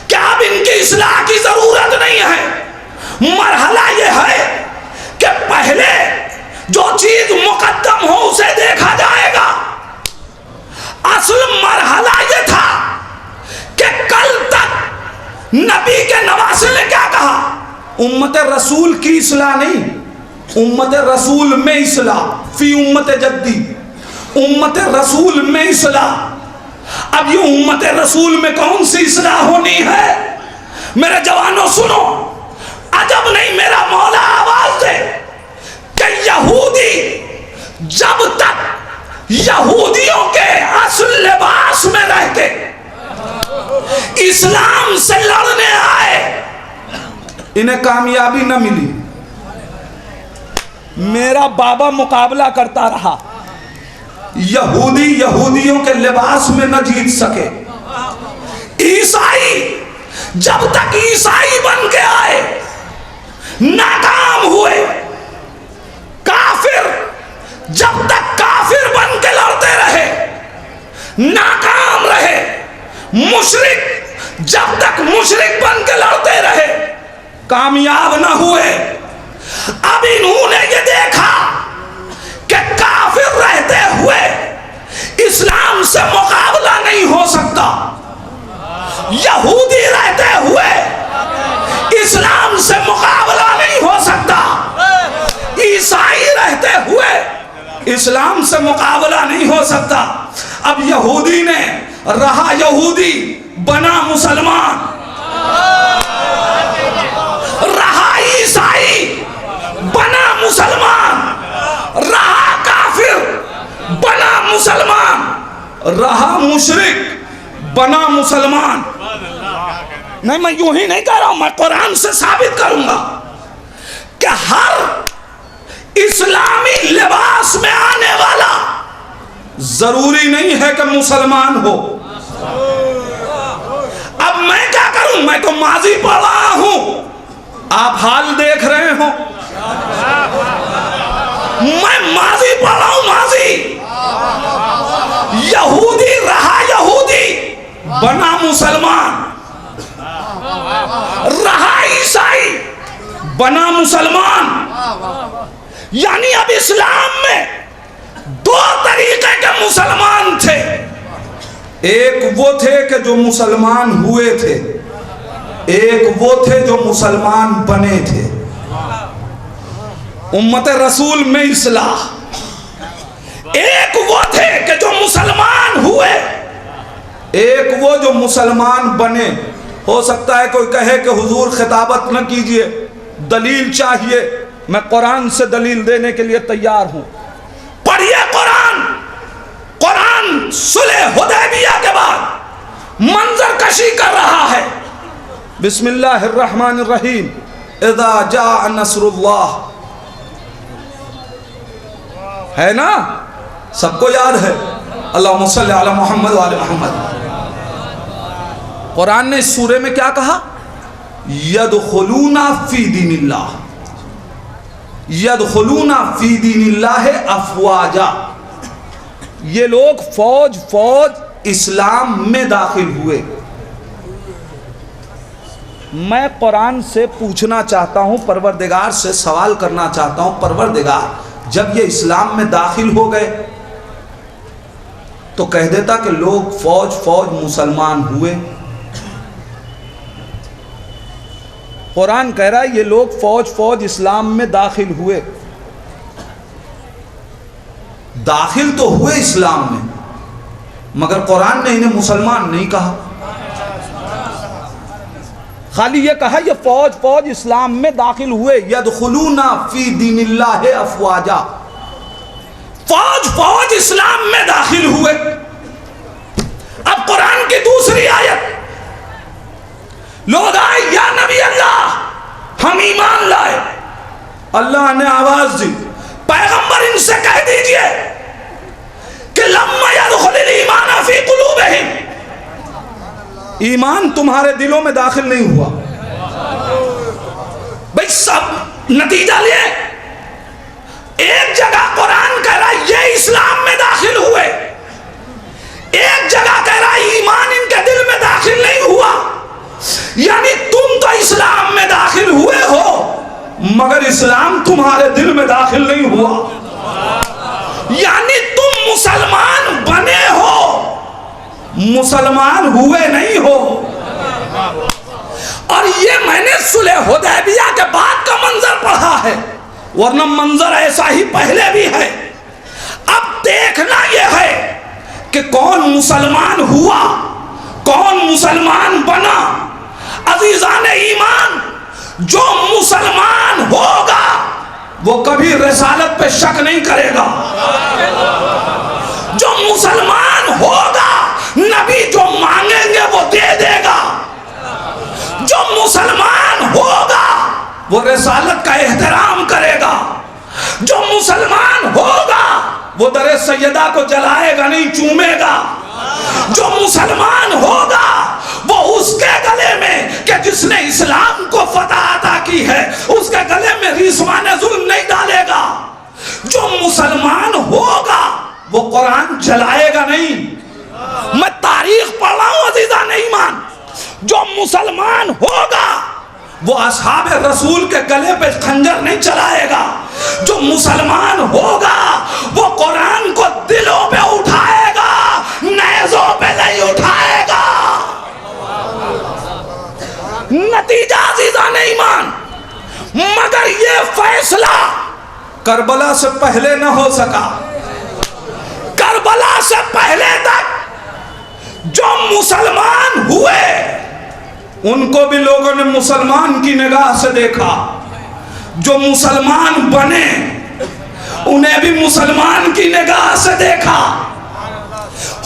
S4: कि अब इनकी इस्लाह की जरूरत नहीं है। मरहला ये है कि पहले जो चीज मुकद्दम हो उसे देखा जाएगा। असल मरहला ये था कि कल तक नबी के नवासे ने क्या कहा?
S2: उम्मत रसूल की इस्लाह नहीं, उम्मत रसूल में इस्लाह, फी उम्मत जद्दी, उम्मत रसूल में इस्लाह।
S4: अब ये उम्मत रसूल में कौन सी इस्लाह होनी है? मेरे जवानों सुनो, अजब नहीं मेरा मौला आवाज दे कि यहूदी जब तक यहूदियों के असल लिबास में रहते इस्लाम से लड़ने आए,
S2: इन्हें कामयाबी न मिली।
S4: मेरा बाबा मुकाबला करता रहा,
S2: यहूदी यहूदियों के लिबास में न जीत सके।
S4: ईसाई जब तक ईसाई बन के आए नाकाम हुए, काफिर जब तक काफिर बन के लड़ते रहे नाकाम रहे, मुशरिक जब तक मुशरिक बन के लड़ते रहे कामयाब न हुए। अब इन्होंने ये देखा कि काफिर इस्लाम से मुकाबला नहीं हो सकता। अब यहूदी ने रहा यहूदी, बना मुसलमान, रहा ईसाई, बना मुसलमान, रहा काफिर, बना मुसलमान, रहा मुशरिक, बना मुसलमान। नहीं, मैं यूं ही नहीं कह रहा हूं, मैं कुरान से साबित करूंगा कि हर इस्लामी लिबास में आने वाला जरूरी नहीं है कि मुसलमान हो। अब मैं क्या करूं, मैं तो माजी पढ़ रहा हूं, आप हाल देख रहे हो। मैं माजी पढ़ रहा हूं, माजी। यहूदी रहा यहूदी, बना मुसलमान, रहा ईसाई, बना मुसलमान। यानी अब इस्लाम में दो तरीके के मुसलमान थे। एक वो थे कि जो मुसलमान हुए थे, एक वो थे जो मुसलमान बने थे। उम्मत रसूल में इस्लाह। एक वो थे कि जो मुसलमान हुए, एक वो जो मुसलमान बने। हो सकता है कोई कहे कि हुजूर खिताबत न कीजिए, दलील चाहिए। मैं कुरान से दलील देने के लिए तैयार हूं। पढ़िए कुरान। कुरान सुलह हुदैबिया के बाद मंजर कशी कर रहा है। बिस्मिल्लाहिर्रहमानिर्रहीम। इज़ा जाअ नस्रुल्लाह, है ना, सबको याद है। अल्लाहुम्मा सल्ली अला मुहम्मद व आले मुहम्मद। कुरान ने इस सूरे में क्या कहा? यदखुलूना फी दीनिल्लाह, यदखुलूना फी दीनिल्लाह अफवाजा। ये लोग फौज फौज इस्लाम में दाखिल हुए। मैं कुरान से पूछना चाहता हूं, परवरदिगार से सवाल करना चाहता हूं, परवरदिगार जब ये इस्लाम में दाखिल हो गए तो कह देता कि लोग फौज फौज मुसलमान हुए। कुरान कह रहा है ये लोग फौज फौज इस्लाम में दाखिल हुए। दाखिल तो हुए इस्लाम में, मगर कुरान ने इन्हें मुसलमान नहीं कहा। खाली ये कहा ये फौज फौज इस्लाम में दाखिल हुए। यदखुलूना फी दीनिल्लाह अफवाजा, फौज फौज इस्लाम में दाखिल हुए। अब कुरान की दूसरी आयत, लोग आए या नबी अल्लाह हम ईमान लाए। अल्लाह ने आवाज दी, पैगंबर इनसे कह दीजिए कि लम्मा यदखुलुल ईमान फी कुलूबिहिम, ईमान तुम्हारे दिलों में दाखिल नहीं हुआ। भाई सब नतीजा लिए। एक जगह कुरान कह रहा है ये इस्लाम में दाखिल हुए, एक जगह कह रहा है ईमान इनके दिल में दाखिल नहीं हुआ। यानी तुम तो इस्लाम में दाखिल हुए हो, मगर इस्लाम तुम्हारे दिल में दाखिल नहीं हुआ। यानी तुम मुसलमान बने हो, मुसलमान हुए नहीं हो। और ये मैंने सुलह हुदैबिया के बाद का मंजर पढ़ा है, वरना मंजर ऐसा ही पहले भी है। अब देखना यह है कि कौन मुसलमान हुआ, कौन मुसलमान बना। अजीजान ईमान, जो मुसलमान होगा वो कभी रिसालत पे शक नहीं करेगा। जो मुसलमान होगा नबी जो मांगेंगे वो दे देगा। जो मुसलमान होगा वो रिसालत का एहतराम करेगा। जो मुसलमान होगा वो दरे सैयदा को जलाएगा नहीं, चूमेगा। जो मुसलमान होगा वो उसके गले में कि जिसने इस्लाम को फतह अता की है उसके गले में रिस्वान जुल्म नहीं डालेगा। जो मुसलमान होगा वो कुरान जलाएगा नहीं। मैं तारीख पढ़ रहा हूं अजीजान ईमान। जो मुसलमान होगा वो असहाब रसूल के गले पे खंजर नहीं चलाएगा। जो मुसलमान होगा वो कुरान को दिलों पे उठाएगा, नेज़ों पे नहीं उठाएगा। नतीजा अज़ीज़ान ईमान, मगर ये फैसला करबला से पहले न हो सका। करबला से पहले तक जो मुसलमान हुए उनको भी लोगों ने मुसलमान की निगाह से देखा, जो मुसलमान बने उन्हें भी मुसलमान की निगाह से देखा।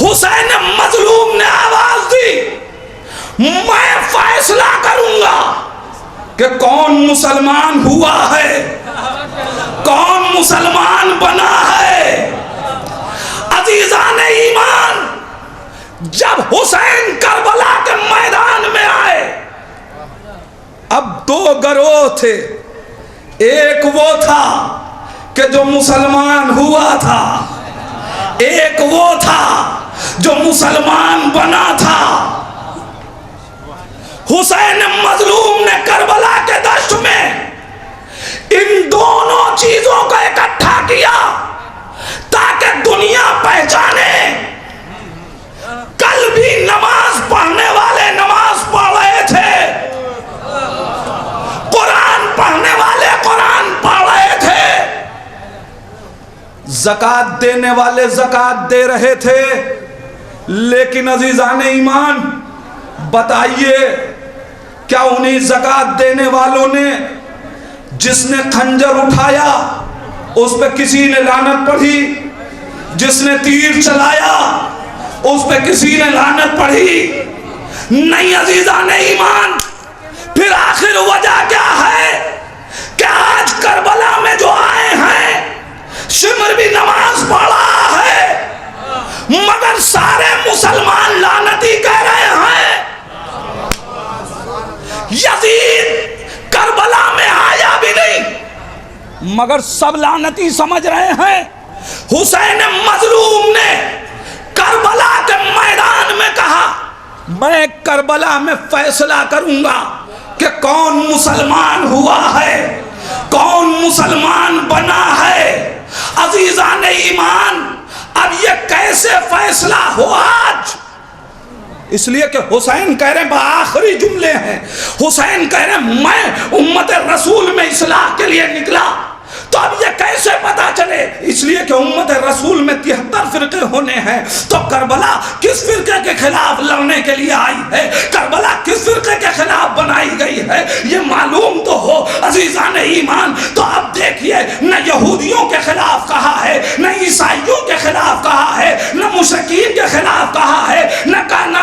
S4: हुसैन मजलूम ने आवाज दी, मैं फैसला करूंगा कि कौन मुसलमान हुआ है, कौन मुसलमान बना है। अजीजान ईमान, जब हुसैन करबला के मैदान में आए, अब दो गिरोह थे। एक वो था कि जो मुसलमान हुआ था, एक वो था जो मुसलमान बना था। हुसैन मजलूम ने करबला के दश्त में इन दोनों चीजों को इकट्ठा किया ताकि दुनिया पहचाने, कल भी नमाज पढ़ने वाले नमाज पढ़ रहे थे, कुरान पढ़ने वाले कुरान पढ़ रहे थे, ज़कात देने वाले ज़कात दे रहे थे। लेकिन अजीजान ईमान, बताइए क्या उन्हीं ज़कात देने वालों ने, जिसने खंजर उठाया उस पर किसी ने लानत पढ़ी, जिसने तीर चलाया उस पर किसी ने लानत पढ़ी? नहीं अजीजान ईमान। फिर आखिर वजह क्या है कि आज करबला में जो आए हैं, शिमर भी नमाज पढ़ा है, मगर सारे मुसलमान लानती कह रहे हैं। यजीद करबला में आया भी नहीं, मगर सब लानती समझ रहे हैं। हुसैन मजलूम ने करबला के मैदान में कहा, मैं करबला में फैसला करूंगा कि कौन मुसलमान हुआ है, कौन मुसलमान बना है। अजीजान ईमान, अब ये कैसे फैसला हो आज? इसलिए कि हुसैन कह रहे हैं, आखिरी जुमले हैं, हुसैन कह रहे हैं मैं उम्मत रसूल में इस्लाह के लिए निकला। तो अब ये कैसे पता चले? इसलिए कि उम्मत रसूल में 73 फिरके होने हैं, तो करबला किस फिरके के खिलाफ लड़ने के लिए आई है, करबला किस फिरके के खिलाफ बनाई गई है, ये मालूम तो हो अजीजान ईमान। तो अब देखिए, न यहूदियों के खिलाफ कहा है, न ईसाइयों के खिलाफ कहा है, न मुशरिकीन के खिलाफ कहा है, न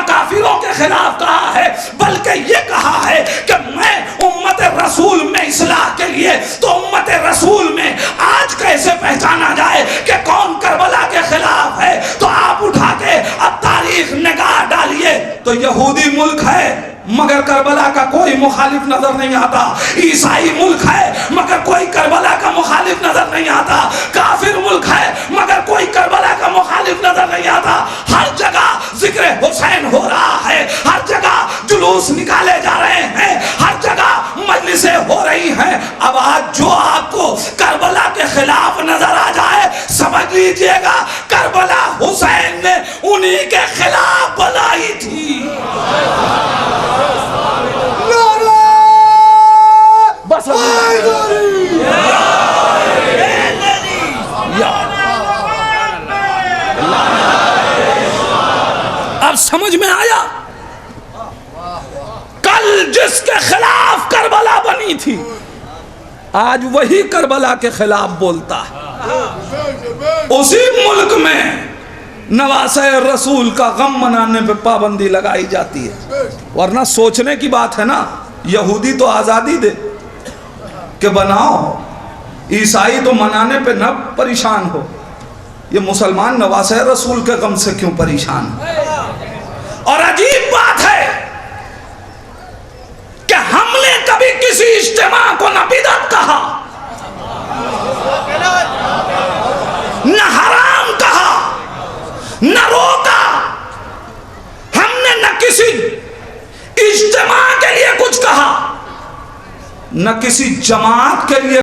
S4: काफिरों के खिलाफ कहा है, बल्कि ये कहा है कि मैं उम्मत रसूल में इस्लाह के लिए। तो उम्मत रसूल में आज कैसे पहचाना जाए कि कौन करबला के खिलाफ है? तो आप उठा के अब तारीख निगाह डालिए तो यहूदी मुल्क है मगर करबला का कोई मुखालिफ नजर नहीं आता, ईसाई मुल्क है मगर कोई करबला का मुखालिफ नजर नहीं आता, काफिर मुल्क है मगर कोई करबला का मुखालिफ नजर नहीं आता। हर जगह जिक्र हुसैन हो रहा है, हर जगह जुलूस निकाले जा रहे हैं, हर जगह मजलिसें हो रही हैं। अब आज जो आपको करबला के खिलाफ नजर आ जाए, समझ लीजिएगा करबला हुसैन ने उन्हीं के खिलाफ बनाई थी। बस अब समझ में आया, कल जिसके खिलाफ करबला बनी थी आज वही करबला के खिलाफ बोलता है। उसी मुल्क में नवासे रसूल का गम मनाने पे पाबंदी लगाई जाती है, वरना सोचने की बात है ना, यहूदी तो आज़ादी दे कि बनाओ, ईसाई तो मनाने पे न परेशान हो, ये मुसलमान नवासे रसूल के गम से क्यों परेशान हो? और अजीब बात है कि हमने कभी किसी इज्तिमा को न बिदअत कहा, न हराम कहा, न रोका। हमने न किसी इज्तिमा के लिए कुछ कहा, न किसी जमात के लिए